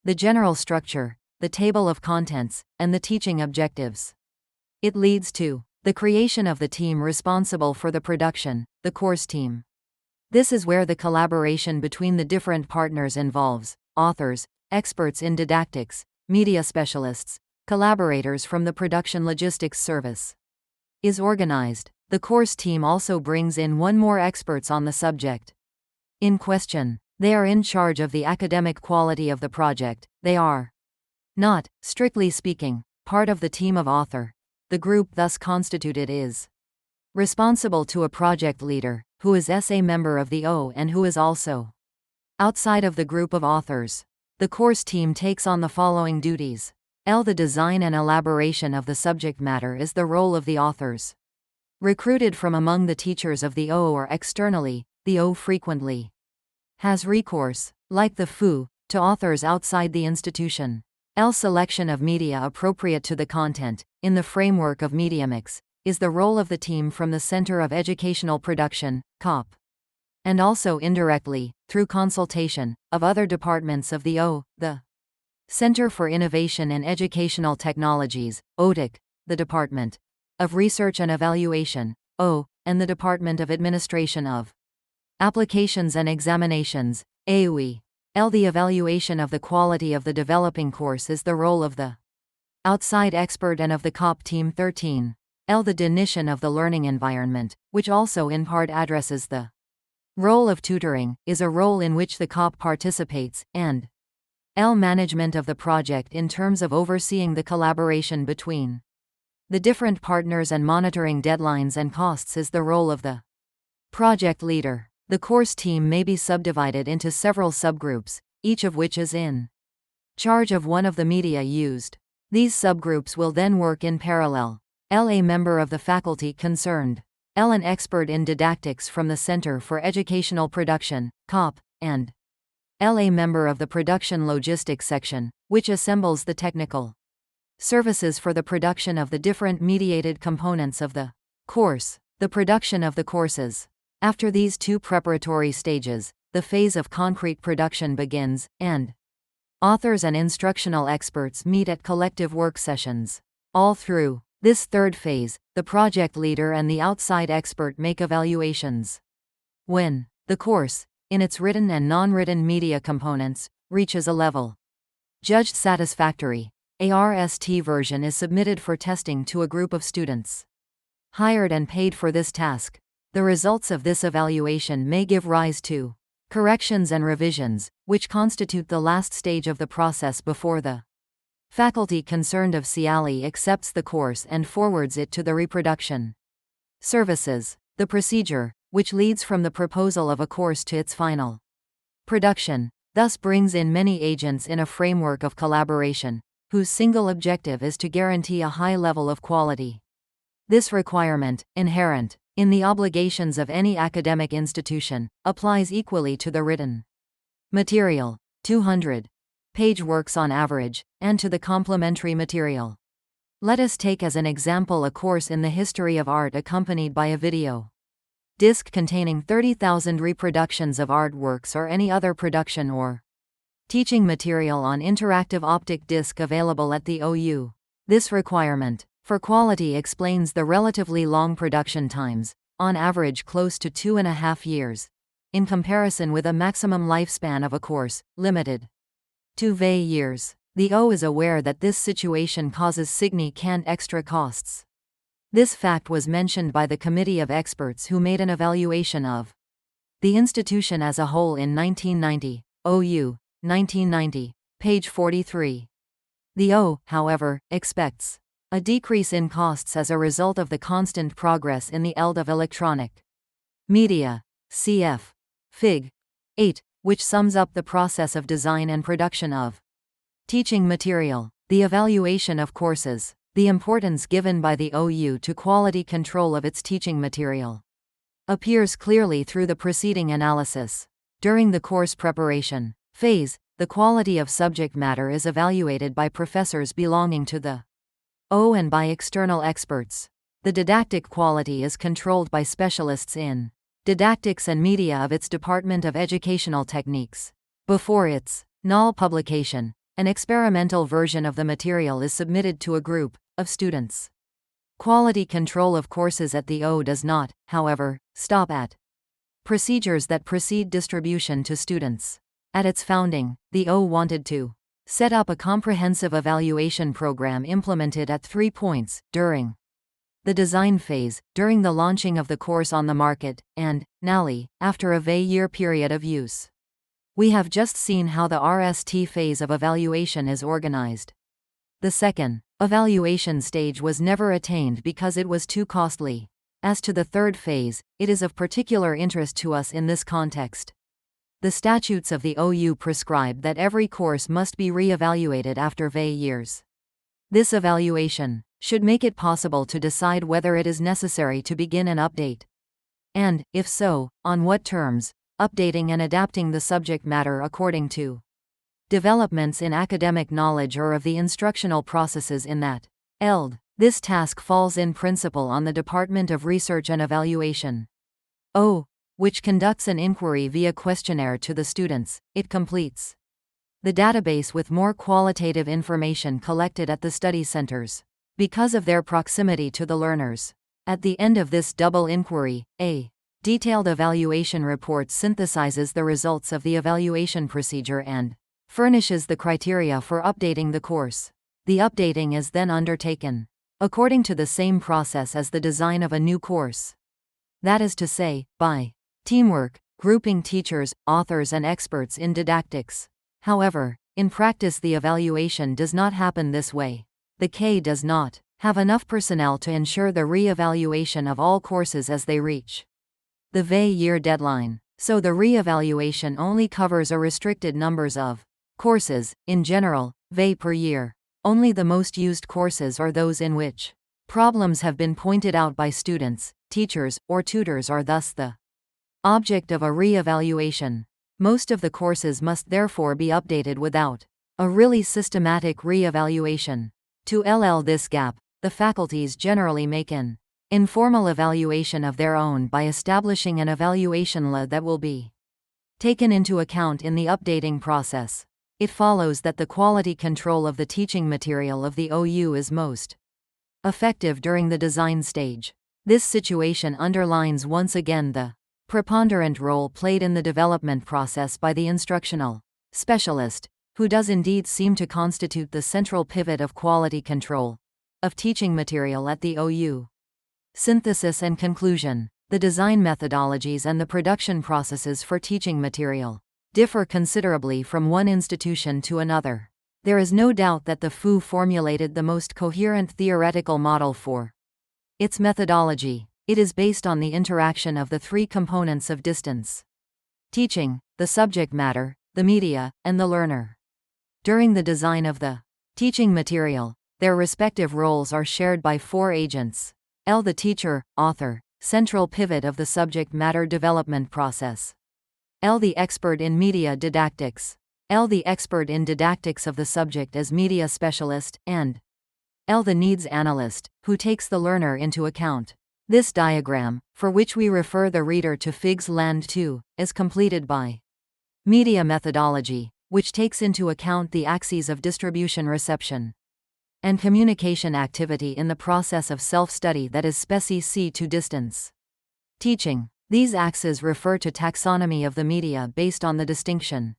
the general structure, the table of contents, and the teaching objectives. It leads to the creation of the team responsible for the production, the course team. This is where the collaboration between the different partners involves authors, experts in didactics, media specialists, collaborators from the production logistics service is organized. The course team also brings in 1 more experts on the subject in question. They are in charge of the academic quality of the project. They are not, strictly speaking, part of the team of author. The group thus constituted is responsible to a project leader, who is a member of the O and who is also outside of the group of authors. The course team takes on the following duties. L. The design and elaboration of the subject matter is the role of the authors. Recruited from among the teachers of the O or externally, the O frequently has recourse, like the FU, to authors outside the institution. L. Selection of media appropriate to the content, in the framework of media mix, is the role of the team from the Center of Educational Production, COP. And also indirectly, through consultation, of other departments of the O, the Center for Innovation and Educational Technologies, OTIC, the Department of Research and Evaluation, O, and the Department of Administration of Applications and Examinations, AUE. L. The evaluation of the quality of the developing course is the role of the outside expert and of the COP Team 13. L. The definition of the learning environment, which also in part addresses the role of tutoring, is a role in which the COP participates, and L. Management of the project in terms of overseeing the collaboration between the different partners and monitoring deadlines and costs is the role of the project leader. The course team may be subdivided into several subgroups, each of which is in charge of one of the media used. These subgroups will then work in parallel. L. A member of the faculty concerned. L. An expert in didactics from the Center for Educational Production, COP, and L. A member of the production logistics section, which assembles the technical services for the production of the different mediated components of the course. The production of the courses. After these two preparatory stages, the phase of concrete production begins, and authors and instructional experts meet at collective work sessions. All through this third phase, the project leader and the outside expert make evaluations. When the course, in its written and non-written media components, reaches a level judged satisfactory, a RST version is submitted for testing to a group of students hired and paid for this task. The results of this evaluation may give rise to corrections and revisions, which constitute the last stage of the process before the faculty concerned of CIALI accepts the course and forwards it to the reproduction services. The procedure, which leads from the proposal of a course to its final production, thus brings in many agents in a framework of collaboration, whose single objective is to guarantee a high level of quality. This requirement, inherent in the obligations of any academic institution, applies equally to the written material, 200-page works on average, and to the complementary material. Let us take as an example a course in the history of art accompanied by a video disc containing 30,000 reproductions of artworks or any other production or teaching material on interactive optic disc available at the OU. This requirement for quality explains the relatively long production times, on average close to 2.5 years, in comparison with a maximum lifespan of a course, limited to 2 years. The O is aware that this situation causes significant extra costs. This fact was mentioned by the committee of experts who made an evaluation of the institution as a whole in 1990, OU, 1990, page 43. The O, however, expects a decrease in costs as a result of the constant progress in the field of electronic media, cf. Fig. 8, which sums up the process of design and production of teaching material. The evaluation of courses. The importance given by the OU to quality control of its teaching material appears clearly through the preceding analysis. During the course preparation phase, the quality of subject matter is evaluated by professors belonging to the O and by external experts. The didactic quality is controlled by specialists in didactics and media of its Department of Educational Techniques. Before its null publication, an experimental version of the material is submitted to a group of students. Quality control of courses at the O does not, however, stop at procedures that precede distribution to students. At its founding, the O wanted to set up a comprehensive evaluation program implemented at 3 points: during the design phase, during the launching of the course on the market, and, finally, after a year period of use. We have just seen how the RST phase of evaluation is organized. The second evaluation stage was never attained because it was too costly. As to the third phase, it is of particular interest to us in this context. The statutes of the OU prescribe that every course must be re-evaluated after years. This evaluation should make it possible to decide whether it is necessary to begin an update, and, if so, on what terms, updating and adapting the subject matter according to developments in academic knowledge or of the instructional processes in that field. This task falls in principle on the Department of Research and Evaluation, O, which conducts an inquiry via questionnaire to the students. It completes the database with more qualitative information collected at the study centers. because of their proximity to the learners. At the end of this double inquiry, a detailed evaluation report synthesizes the results of the evaluation procedure and furnishes the criteria for updating the course. The updating is then undertaken according to the same process as the design of a new course. That is to say, by teamwork, grouping teachers, authors, and experts in didactics. However, in practice, the evaluation does not happen this way. The K does not have enough personnel to ensure the re-evaluation of all courses as they reach the VE-year deadline. So the re-evaluation only covers a restricted numbers of courses, in general, VE per year. Only the most used courses or those in which problems have been pointed out by students, teachers, or tutors are thus the object of a re-evaluation. Most of the courses must therefore be updated without a really systematic re-evaluation. To LL this gap, the faculties generally make an informal evaluation of their own by establishing an evaluation law that will be taken into account in the updating process. It follows that the quality control of the teaching material of the OU is most effective during the design stage. This situation underlines once again the preponderant role played in the development process by the instructional specialist, who does indeed seem to constitute the central pivot of quality control of teaching material at the OU. Synthesis and conclusion. The design methodologies and the production processes for teaching material differ considerably from one institution to another. There is no doubt that the FU formulated the most coherent theoretical model for its methodology. It is based on the interaction of the three components of distance teaching, the subject matter, the media, and the learner. During the design of the teaching material, their respective roles are shared by four agents. L. The teacher, author, central pivot of the subject matter development process. L. The expert in media didactics. L. The expert in didactics of the subject as media specialist, and L. The needs analyst, who takes the learner into account. This diagram, for which we refer the reader to Figs Land 2, is completed by media methodology, which takes into account the axes of distribution, reception, and communication activity in the process of self-study, that is specie C to distance teaching. These axes refer to taxonomy of the media based on the distinction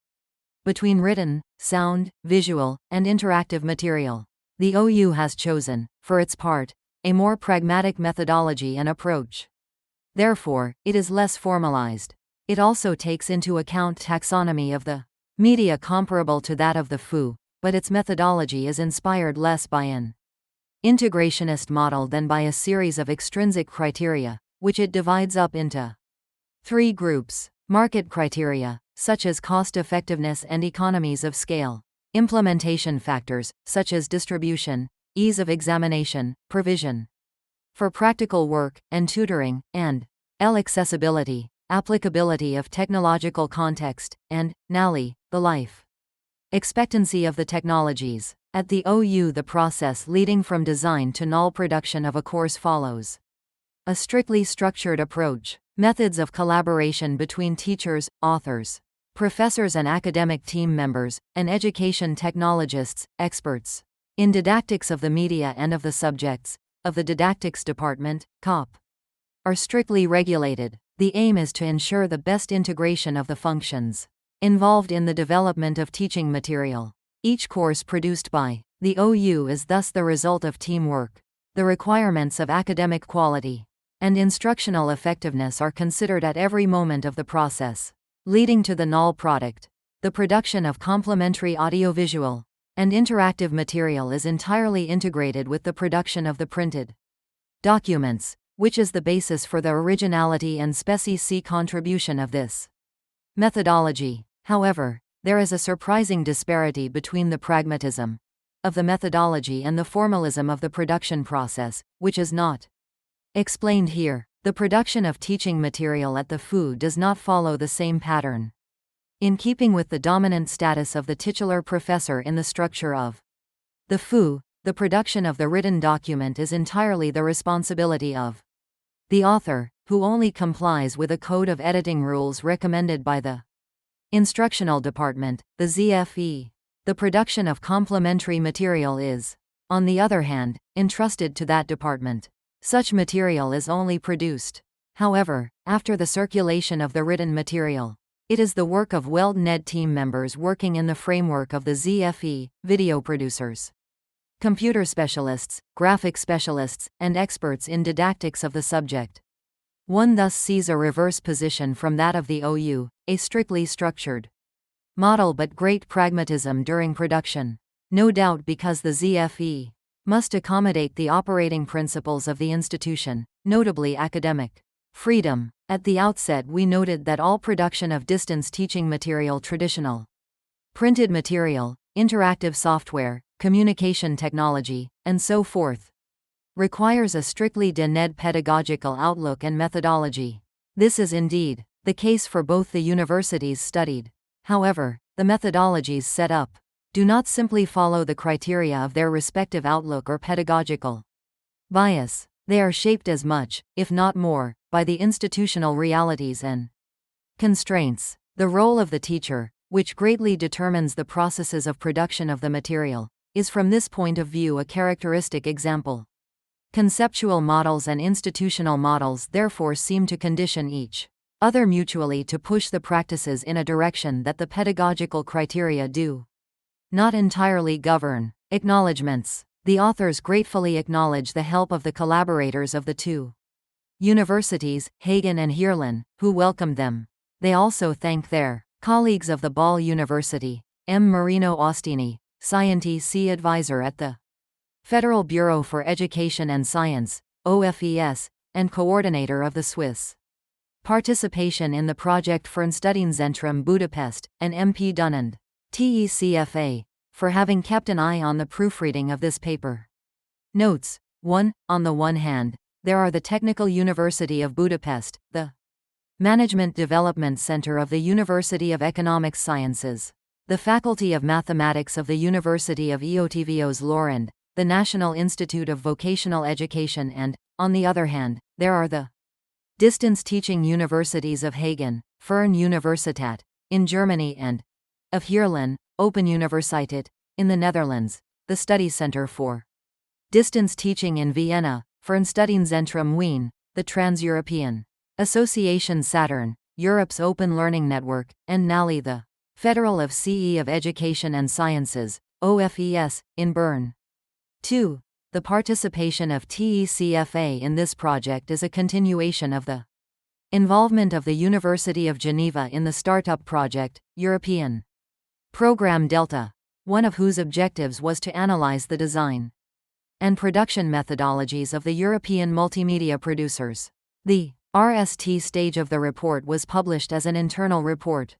between written, sound, visual, and interactive material. The OU has chosen, for its part, a more pragmatic methodology and approach. Therefore, it is less formalized. It also takes into account taxonomy of the media comparable to that of the FU, but its methodology is inspired less by an integrationist model than by a series of extrinsic criteria, which it divides up into three groups: market criteria, such as cost-effectiveness and economies of scale; implementation factors, such as distribution, ease of examination, provision for practical work, and tutoring; and L. accessibility, applicability of technological context, and NALI, the life expectancy of the technologies. At the OU, the process leading from design to null production of a course follows a strictly structured approach. Methods of collaboration between teachers, authors, professors, and academic team members, and education technologists, experts in didactics of the media and of the subjects, of the didactics department, COP, are strictly regulated. The aim is to ensure the best integration of the functions involved in the development of teaching material. Each course produced by the OU is thus the result of teamwork. The requirements of academic quality and instructional effectiveness are considered at every moment of the process, leading to the null product. The production of complementary audiovisual and interactive material is entirely integrated with the production of the printed documents, which is the basis for the originality and specie C contribution of this methodology. However, there is a surprising disparity between the pragmatism of the methodology and the formalism of the production process, which is not explained here. The production of teaching material at the FU does not follow the same pattern. In keeping with the dominant status of the titular professor in the structure of the FU, the production of the written document is entirely the responsibility of the author, who only complies with a code of editing rules recommended by the instructional department, the ZFE. The production of complementary material is on the other hand, entrusted to that department. Such material is only produced, however, after the circulation of the written material. It is the work of well-knit team members working in the framework of the ZFE, video producers, computer specialists, graphic specialists, and experts in didactics of the subject. One thus sees a reverse position from that of the OU, a strictly structured model but great pragmatism during production. No doubt because the ZFE must accommodate the operating principles of the institution, notably academic freedom. At the outset we noted that all production of distance teaching material, traditional printed material, interactive software, communication technology, and so forth, requires a strictly de-NED pedagogical outlook and methodology. This is indeed the case for both the universities studied. However, the methodologies set up do not simply follow the criteria of their respective outlook or pedagogical bias. They are shaped as much, if not more, by the institutional realities and constraints. The role of the teacher, which greatly determines the processes of production of the material, is from this point of view a characteristic example. Conceptual models and institutional models therefore seem to condition each other mutually to push the practices in a direction that the pedagogical criteria do not entirely govern. Acknowledgements. The authors gratefully acknowledge the help of the collaborators of the two universities, Hagen and Heerlen, who welcomed them. They also thank their colleagues of the Ball University, M. Marino Ostini, Science advisor at the Federal Bureau for Education and Science, OFES, and coordinator of the Swiss participation in the project Fernstudienzentrum Budapest, and MP Dunand, TECFA, for having kept an eye on the proofreading of this paper. Notes. 1. On the one hand, there are the Technical University of Budapest, the Management Development Center of the University of Economic Sciences, the Faculty of Mathematics of the University of Eötvös Loránd, the National Institute of Vocational Education, and, on the other hand, there are the distance teaching universities of Hagen, Fern Universität, in Germany, and of Heerlen, Open Universiteit, in the Netherlands, the Study Center for Distance Teaching in Vienna, Fernstudienzentrum Wien, the Trans-European Association Saturn, Europe's Open Learning Network, and NALI, the Federal of CE of Education and Sciences, OFES, in Bern. 2. The participation of TECFA in this project is a continuation of the involvement of the University of Geneva in the Startup Project, European Program Delta, one of whose objectives was to analyze the design and production methodologies of the European multimedia producers. The RST stage of the report was published as an internal report.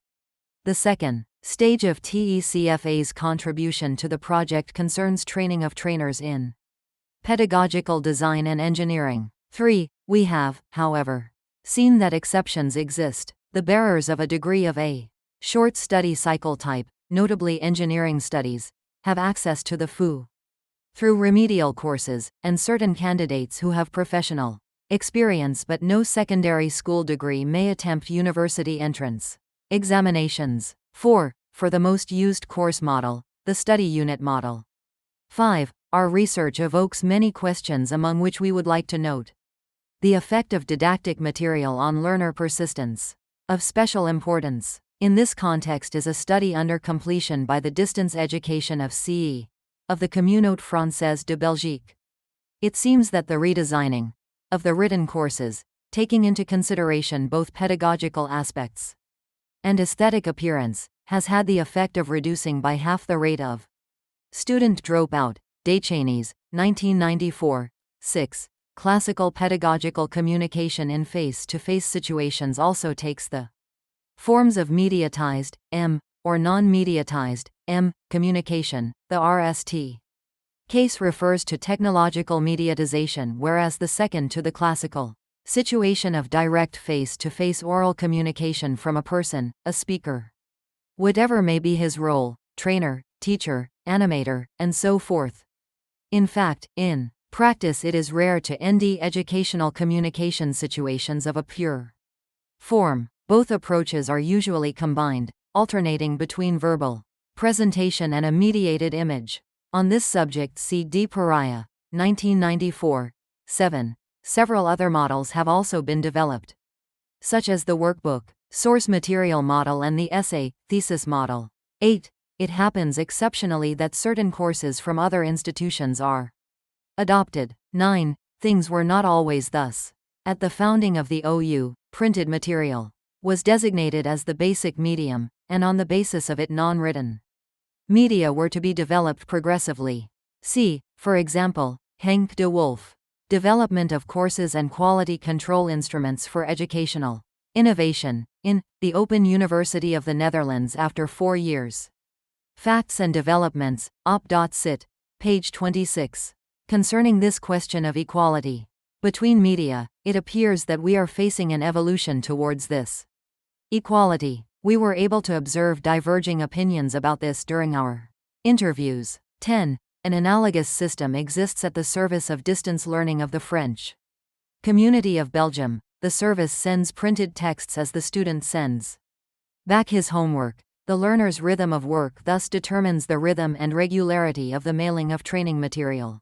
The second stage of TECFA's contribution to the project concerns training of trainers in pedagogical design and engineering. 3. We have, however, seen that exceptions exist. The bearers of a degree of a short study cycle type, notably engineering studies, have access to the FU through remedial courses, and certain candidates who have professional experience but no secondary school degree may attempt university entrance examinations. 4. For the most used course model, the study unit model. 5. Our research evokes many questions, among which we would like to note the effect of didactic material on learner persistence. Of special importance in this context is a study under completion by the Distance Education of CE, of the Communauté Française de Belgique. It seems that the redesigning of the written courses, taking into consideration both pedagogical aspects and aesthetic appearance, has had the effect of reducing by half the rate of student dropout. Deschanys, 1994. 6. Classical pedagogical communication in face-to-face situations also takes the forms of mediatized, M, or non-mediatized, M, communication. The RST case refers to technological mediatization, whereas the second to the classical situation of direct face-to-face oral communication from a person, a speaker. Whatever may be his role, trainer, teacher, animator, and so forth. In fact, in practice it is rare to end educational communication situations of a pure form. Both approaches are usually combined, alternating between verbal presentation and a mediated image. On this subject see D. Pariah, 1994. 7. Several other models have also been developed, such as the workbook, source material model and the essay, thesis model. 8. It happens exceptionally that certain courses from other institutions are adopted. 9. Things were not always thus. At the founding of the OU, printed material was designated as the basic medium, and on the basis of it non-written media were to be developed progressively. See, for example, Henk de Wolf. Development of courses and quality control instruments for educational innovation, in the Open University of the Netherlands after 4 years. Facts and Developments, op.cit, page 26. Concerning this question of equality between media, it appears that we are facing an evolution towards this equality. We were able to observe diverging opinions about this during our interviews. 10. An analogous system exists at the service of distance learning of the French Community of Belgium. The service sends printed texts as the student sends back his homework. The learner's rhythm of work thus determines the rhythm and regularity of the mailing of training material.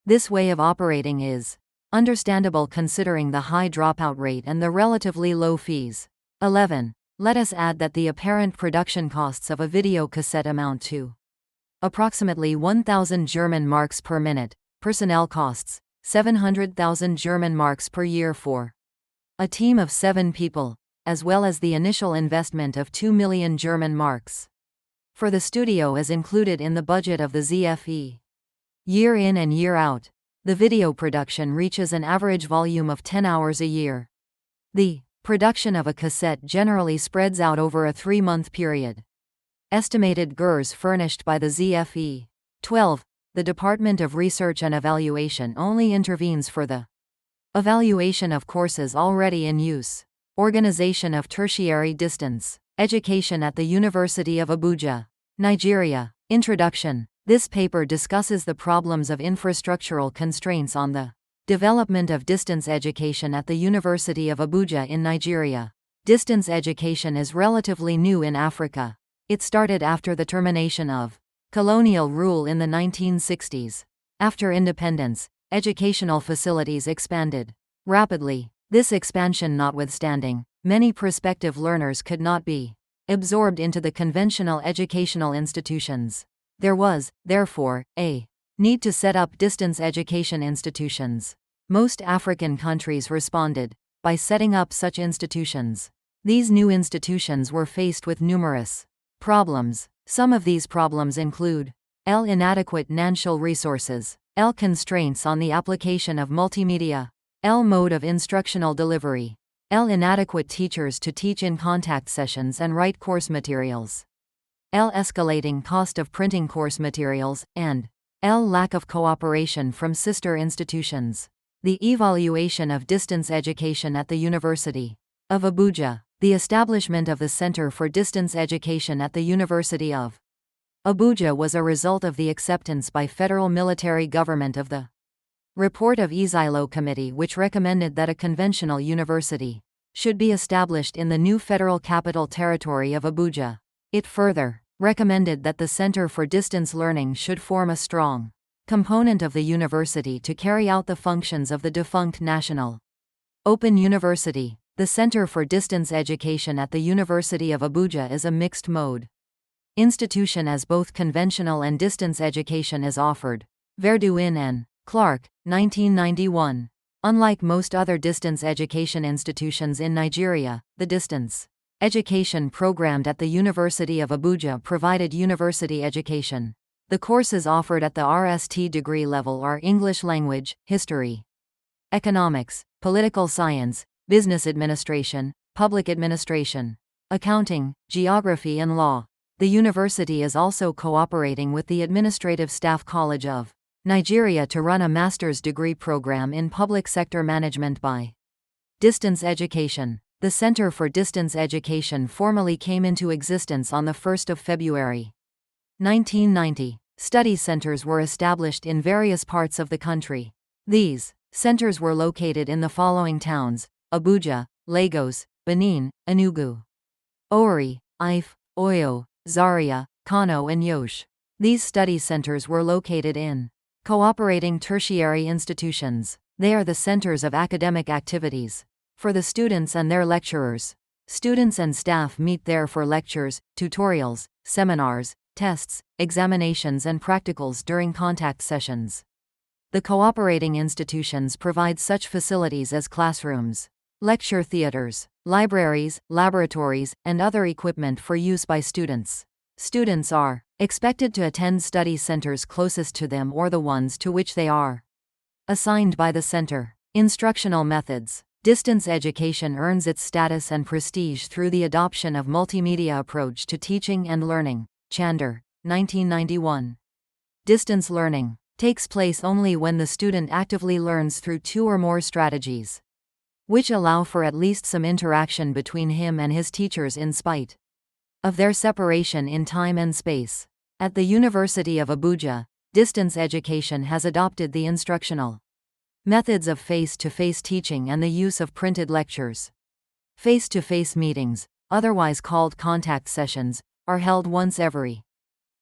This way of operating is understandable considering the high dropout rate and the relatively low fees. 11. Let us add that the apparent production costs of a video cassette amount to approximately 1,000 German marks per minute, personnel costs, 700,000 German marks per year for a team of 7 people, as well as the initial investment of 2 million German marks for the studio as included in the budget of the ZFE. Year in and year out, the video production reaches an average volume of 10 hours a year. The production of a cassette generally spreads out over a 3-month period. Estimated GERs furnished by the ZFE. 12. The Department of Research and Evaluation only intervenes for the evaluation of courses already in use. Organization of Tertiary Distance Education at the University of Abuja, Nigeria. Introduction. This paper discusses the problems of infrastructural constraints on the development of distance education at the University of Abuja in Nigeria. Distance education is relatively new in Africa. It started after the termination of colonial rule in the 1960s. After independence, educational facilities expanded rapidly. This expansion notwithstanding, many prospective learners could not be absorbed into the conventional educational institutions. There was, therefore, a need to set up distance education institutions. Most African countries responded by setting up such institutions. These new institutions were faced with numerous problems. Some of these problems include inadequate financial resources, constraints on the application of multimedia, mode of instructional delivery, inadequate teachers to teach in contact sessions and write course materials, escalating cost of printing course materials, and lack of cooperation from sister institutions. The evaluation of distance education at the University of Abuja. The establishment of the Center for Distance Education at the University of Abuja was a result of the acceptance by federal military government of the report of IGNOU Committee, which recommended that a conventional university should be established in the new federal capital territory of Abuja. It further recommended that the Center for Distance Learning should form a strong component of the university to carry out the functions of the defunct National Open University. The Center for Distance Education at the University of Abuja is a mixed-mode institution as both conventional and distance education is offered. Verduin and Clark, 1991. Unlike most other distance education institutions in Nigeria, the distance education programmed at the University of Abuja provided university education. The courses offered at the RST degree level are English language, history, economics, political science, business administration, public administration, accounting, geography and law. The university is also cooperating with the Administrative Staff College of Nigeria to run a master's degree program in public sector management by distance education. The Center for Distance Education formally came into existence on the 1st of February 1990. Study centers were established in various parts of the country. These centers were located in the following towns: Abuja, Lagos, Benin, Enugu, Owerri, Ife, Oyo, Zaria, Kano and Yosh. These study centers were located in cooperating tertiary institutions. They are the centers of academic activities for the students and their lecturers. Students and staff meet there for lectures, tutorials, seminars, tests, examinations and practicals during contact sessions. The cooperating institutions provide such facilities as classrooms, lecture theaters, libraries, laboratories, and other equipment for use by students. Students are expected to attend study centers closest to them or the ones to which they are assigned by the center. Instructional methods. Distance education earns its status and prestige through the adoption of multimedia approach to teaching and learning. Chander, 1991. Distance learning takes place only when the student actively learns through two or more strategies, which allow for at least some interaction between him and his teachers in spite of their separation in time and space. At the University of Abuja, distance education has adopted the instructional methods of face-to-face teaching and the use of printed lectures. Face-to-face meetings, otherwise called contact sessions, are held once every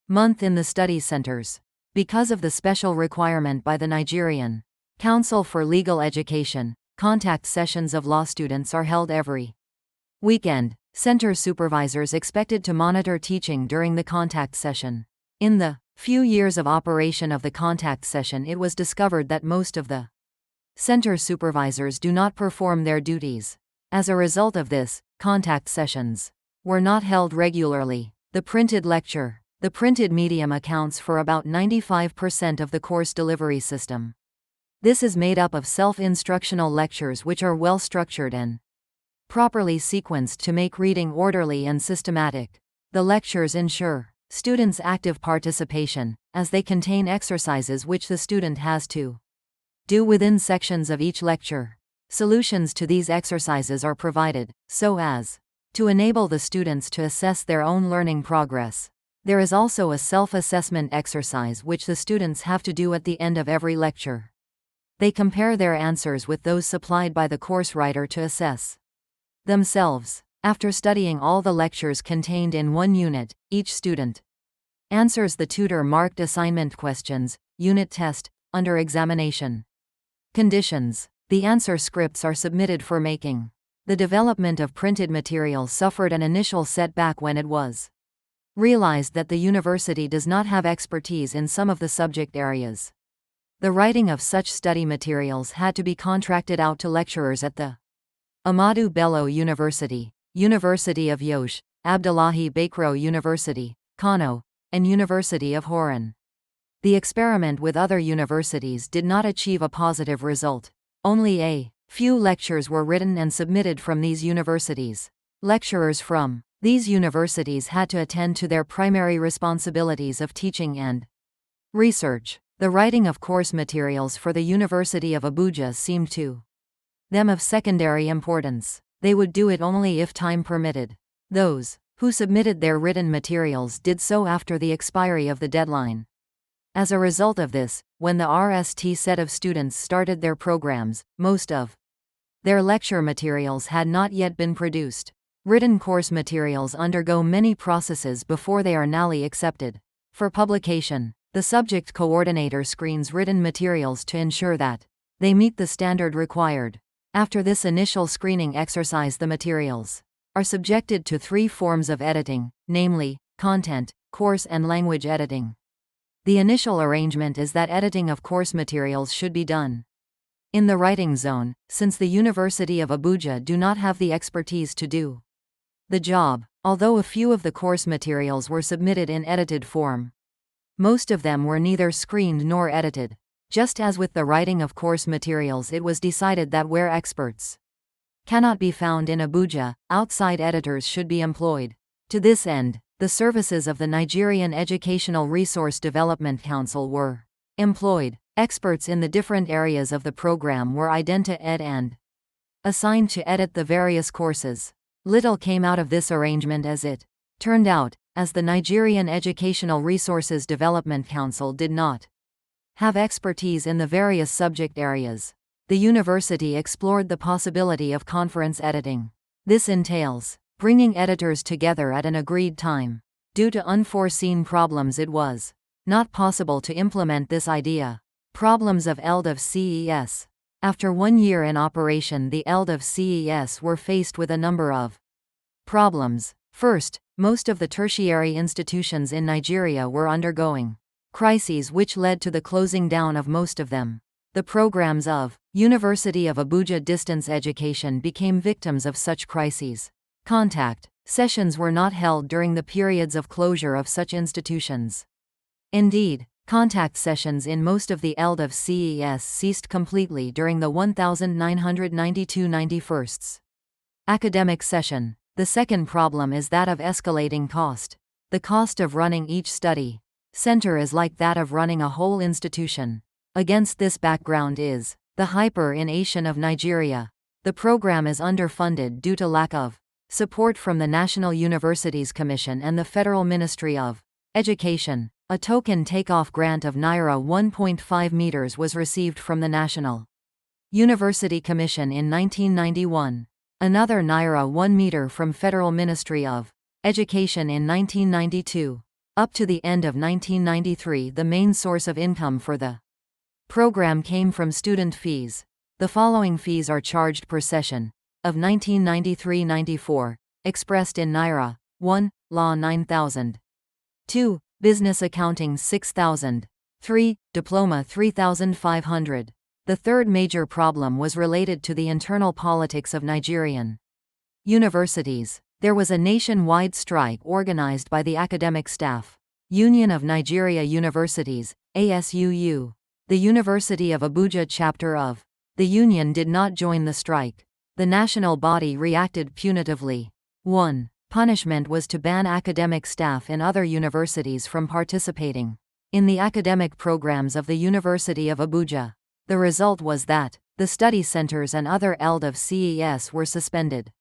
month in the study centers. Because of the special requirement by the Nigerian Council for Legal Education, contact sessions of law students are held every weekend. Center supervisors expected to monitor teaching during the contact session. In the few years of operation of the contact session, it was discovered that most of the center supervisors do not perform their duties. As a result of this, contact sessions were not held regularly. The printed lecture. The printed medium accounts for about 95% of the course delivery system. This is made up of self-instructional lectures which are well structured and properly sequenced to make reading orderly and systematic. The lectures ensure students' active participation, as they contain exercises which the student has to do within sections of each lecture. Solutions to these exercises are provided, so as to enable the students to assess their own learning progress. There is also a self-assessment exercise which the students have to do at the end of every lecture. They compare their answers with those supplied by the course writer to assess themselves. After studying all the lectures contained in one unit, each student answers the tutor-marked assignment questions, unit test, under examination conditions. The answer scripts are submitted for making. The development of printed material suffered an initial setback when it was realized that the university does not have expertise in some of the subject areas. The writing of such study materials had to be contracted out to lecturers at the Ahmadu Bello University, University of Yosh, Abdullahi Bakro University, Kano, and University of Horan. The experiment with other universities did not achieve a positive result. Only a few lectures were written and submitted from these universities. Lecturers from these universities had to attend to their primary responsibilities of teaching and research. The writing of course materials for the University of Abuja seemed to them of secondary importance. They would do it only if time permitted. Those who submitted their written materials did so after the expiry of the deadline. As a result of this, when the RST set of students started their programs, most of their lecture materials had not yet been produced. Written course materials undergo many processes before they are nally accepted for publication. The subject coordinator screens written materials to ensure that they meet the standard required. After this initial screening exercise, the materials are subjected to 3 forms of editing, namely, content, course and language editing. The initial arrangement is that editing of course materials should be done in the writing zone, since the University of Abuja do not have the expertise to do the job. Although a few of the course materials were submitted in edited form, most of them were neither screened nor edited. Just as with the writing of course materials, it was decided that where experts cannot be found in Abuja, outside editors should be employed. To this end, the services of the Nigerian Educational Resource Development Council were employed. Experts in the different areas of the program were identa-ed and assigned to edit the various courses. Little came out of this arrangement as it turned out, as the Nigerian Educational Resources Development Council did not have expertise in the various subject areas. The university explored the possibility of conference editing. This entails bringing editors together at an agreed time. Due to unforeseen problems, it was Not possible to implement this idea. Problems of ELD of CES. After 1 year in operation, the ELD of CES were faced with a number of problems. First, most of the tertiary institutions in Nigeria were undergoing crises which led to the closing down of most of them. The programs of University of Abuja distance education became victims of such crises. Contact sessions were not held during the periods of closure of such institutions. Indeed, contact sessions in most of the ELD of CES ceased completely during the 1992-91 academic session. The second problem is that of escalating cost. The cost of running each study center is like that of running a whole institution. Against this background is the hyper-inflation of Nigeria. The program is underfunded due to lack of support from the National Universities Commission and the Federal Ministry of Education. A token takeoff grant of Naira 1.5 meters was received from the National University Commission in 1991. Another Naira 1 meter from Federal Ministry of Education in 1992. Up to the end of 1993, the main source of income for the program came from student fees. The following fees are charged per session of 1993-94, expressed in Naira: 1. Law 9,000. 2. Business accounting 6,000. 3. Diploma 3,500. The third major problem was related to the internal politics of Nigerian universities. There was a nationwide strike organized by the Academic Staff Union of Nigeria Universities, ASUU. The University of Abuja chapter of the union did not join the strike. The national body reacted punitively. 1. Punishment was to ban academic staff in other universities from participating in the academic programs of the University of Abuja. The result was that the study centers and other ELD of CES were suspended.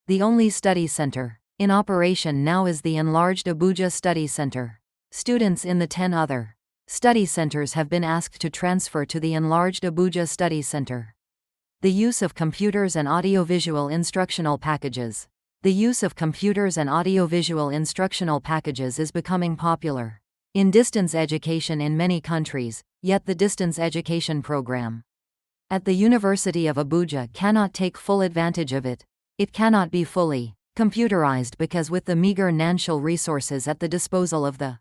The only study center in operation now is the enlarged Abuja Study Center. Students in the 10 other study centers have been asked to transfer to the enlarged Abuja Study Center. The use of computers and audiovisual instructional packages. The use of computers and audiovisual instructional packages is becoming popular in distance education in many countries, yet the distance education program at the University of Abuja cannot take full advantage of it. It cannot be fully computerized because with the meager financial resources at the disposal of the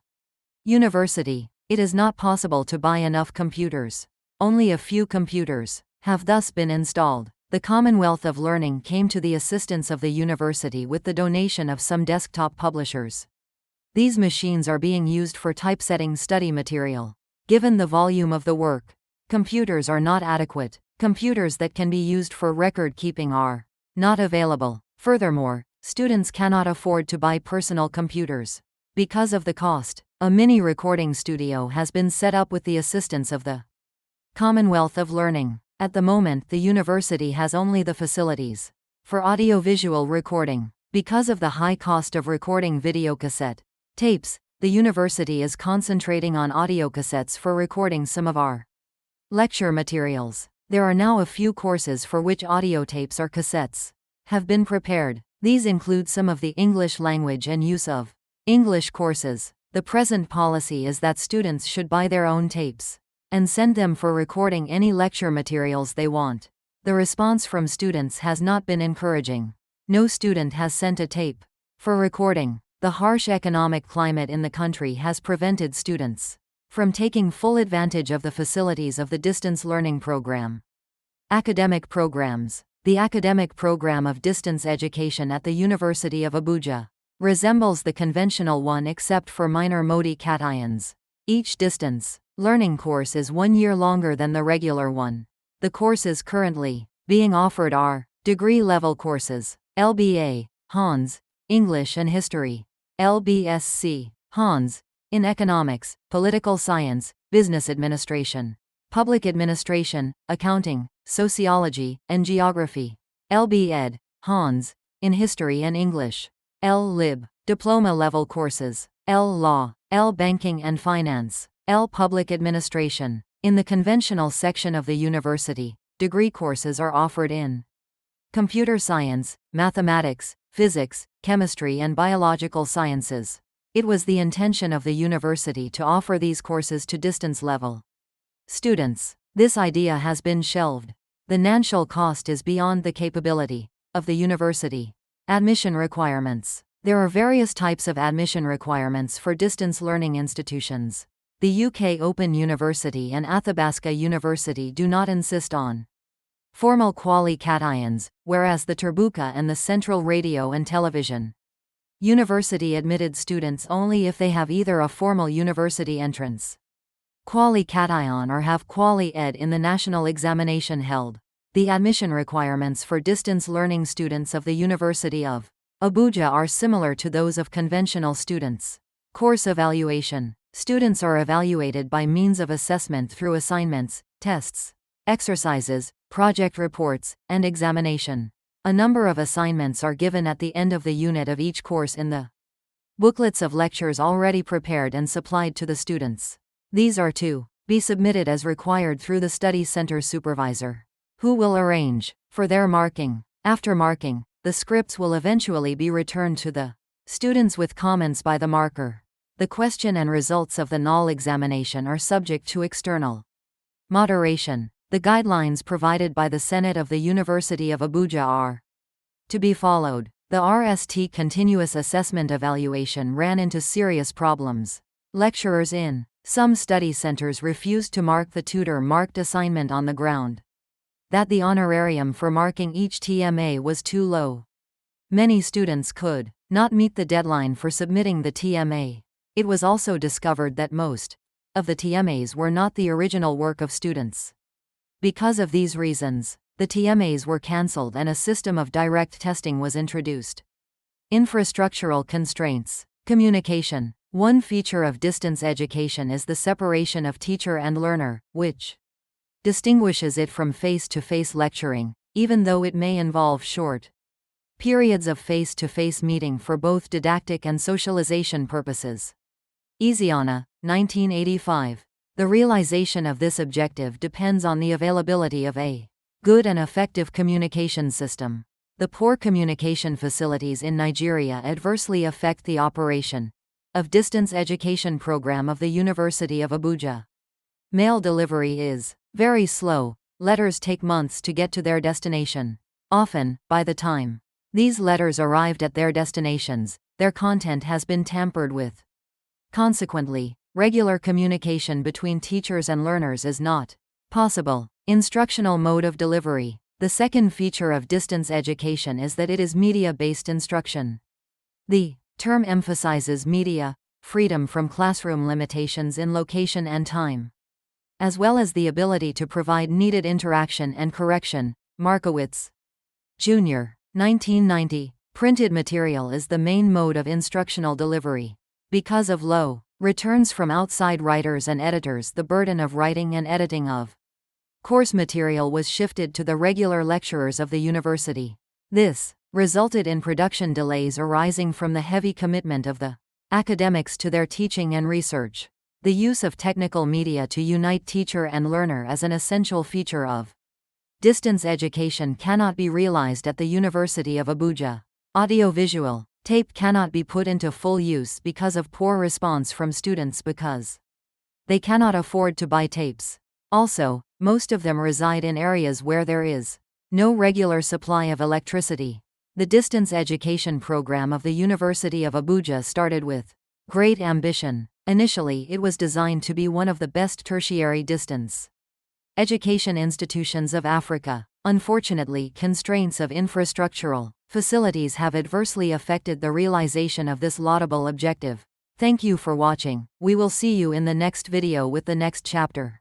university, it is not possible to buy enough computers. Only a few computers have thus been installed. The Commonwealth of Learning came to the assistance of the university with the donation of some desktop publishers. These machines are being used for typesetting study material. Given the volume of the work, computers are not adequate. Computers that can be used for record keeping are not available. Furthermore, students cannot afford to buy personal computers. Because of the cost, a mini recording studio has been set up with the assistance of the Commonwealth of Learning. At the moment, the university has only the facilities for audiovisual recording. Because of the high cost of recording videocassette tapes, the university is concentrating on audiocassettes for recording some of our lecture materials. There are now a few courses for which audio tapes or cassettes have been prepared. These include some of the English language and use of English courses. The present policy is that students should buy their own tapes and send them for recording any lecture materials they want. The response from students has not been encouraging. No student has sent a tape for recording. The harsh economic climate in the country has prevented students from taking full advantage of the facilities of the distance learning program. Academic programs. The academic program of distance education at the University of Abuja resembles the conventional one except for minor modifications. Each distance learning course is 1 year longer than the regular one. The courses currently being offered are degree-level courses, LBA, Hons, English and History, LBSc, Hons, in Economics, Political Science, Business Administration, Public Administration, Accounting, Sociology, and Geography, LB-Ed, Hons, in History and English, L-Lib, Diploma-level courses, L-Law, L-Banking and Finance, L-Public Administration. In the conventional section of the university, degree courses are offered in computer science, mathematics, physics, chemistry and biological sciences. It was the intention of the university to offer these courses to distance-level students. This idea has been shelved. The financial cost is beyond the capability of the university. Admission requirements. There are various types of admission requirements for distance learning institutions. The UK Open University and Athabasca University do not insist on formal qualifications, whereas the Terbuka and the Central Radio and Television University admitted students only if they have either a formal university entrance qualification or have quali-ed in the national examination held. The admission requirements for distance learning students of the University of Abuja are similar to those of conventional students. Course evaluation. Students are evaluated by means of assessment through assignments, tests, exercises, project reports, and examination. A number of assignments are given at the end of the unit of each course in the booklets of lectures already prepared and supplied to the students. These are to be submitted as required through the study center supervisor, who will arrange for their marking. After marking, the scripts will eventually be returned to the students with comments by the marker. The question and results of the NAL examination are subject to external moderation. The guidelines provided by the Senate of the University of Abuja are to be followed. The RST continuous assessment evaluation ran into serious problems. Lecturers in some study centers refused to mark the tutor-marked assignment on the ground that the honorarium for marking each TMA was too low. Many students could not meet the deadline for submitting the TMA. It was also discovered that most of the TMAs were not the original work of students. Because of these reasons, the TMAs were cancelled and a system of direct testing was introduced. Infrastructural constraints. Communication. One feature of distance education is the separation of teacher and learner, which distinguishes it from face-to-face lecturing, even though it may involve short periods of face-to-face meeting for both didactic and socialization purposes. IGNOU, 1985. The realization of this objective depends on the availability of a good and effective communication system. The poor communication facilities in Nigeria adversely affect the operation of distance education program of the University of Abuja. Mail delivery is very slow. Letters take months to get to their destination. Often, by the time these letters arrived at their destinations, their content has been tampered with. Consequently, regular communication between teachers and learners is not possible. Instructional mode of delivery. The second feature of distance education is that it is media-based instruction. The term emphasizes media, freedom from classroom limitations in location and time, as well as the ability to provide needed interaction and correction. Markowitz, Jr., 1990. Printed material is the main mode of instructional delivery. Because of low returns from outside writers and editors, the burden of writing and editing of course material was shifted to the regular lecturers of the university. This resulted in production delays arising from the heavy commitment of the academics to their teaching and research. The use of technical media to unite teacher and learner as an essential feature of distance education cannot be realized at the University of Abuja. Audiovisual tape cannot be put into full use because of poor response from students because they cannot afford to buy tapes. Also, most of them reside in areas where there is no regular supply of electricity. The distance education program of the University of Abuja started with great ambition. Initially, it was designed to be one of the best tertiary distance education institutions of Africa. Unfortunately, constraints of infrastructural facilities have adversely affected the realization of this laudable objective. Thank you for watching. We will see you in the next video with the next chapter.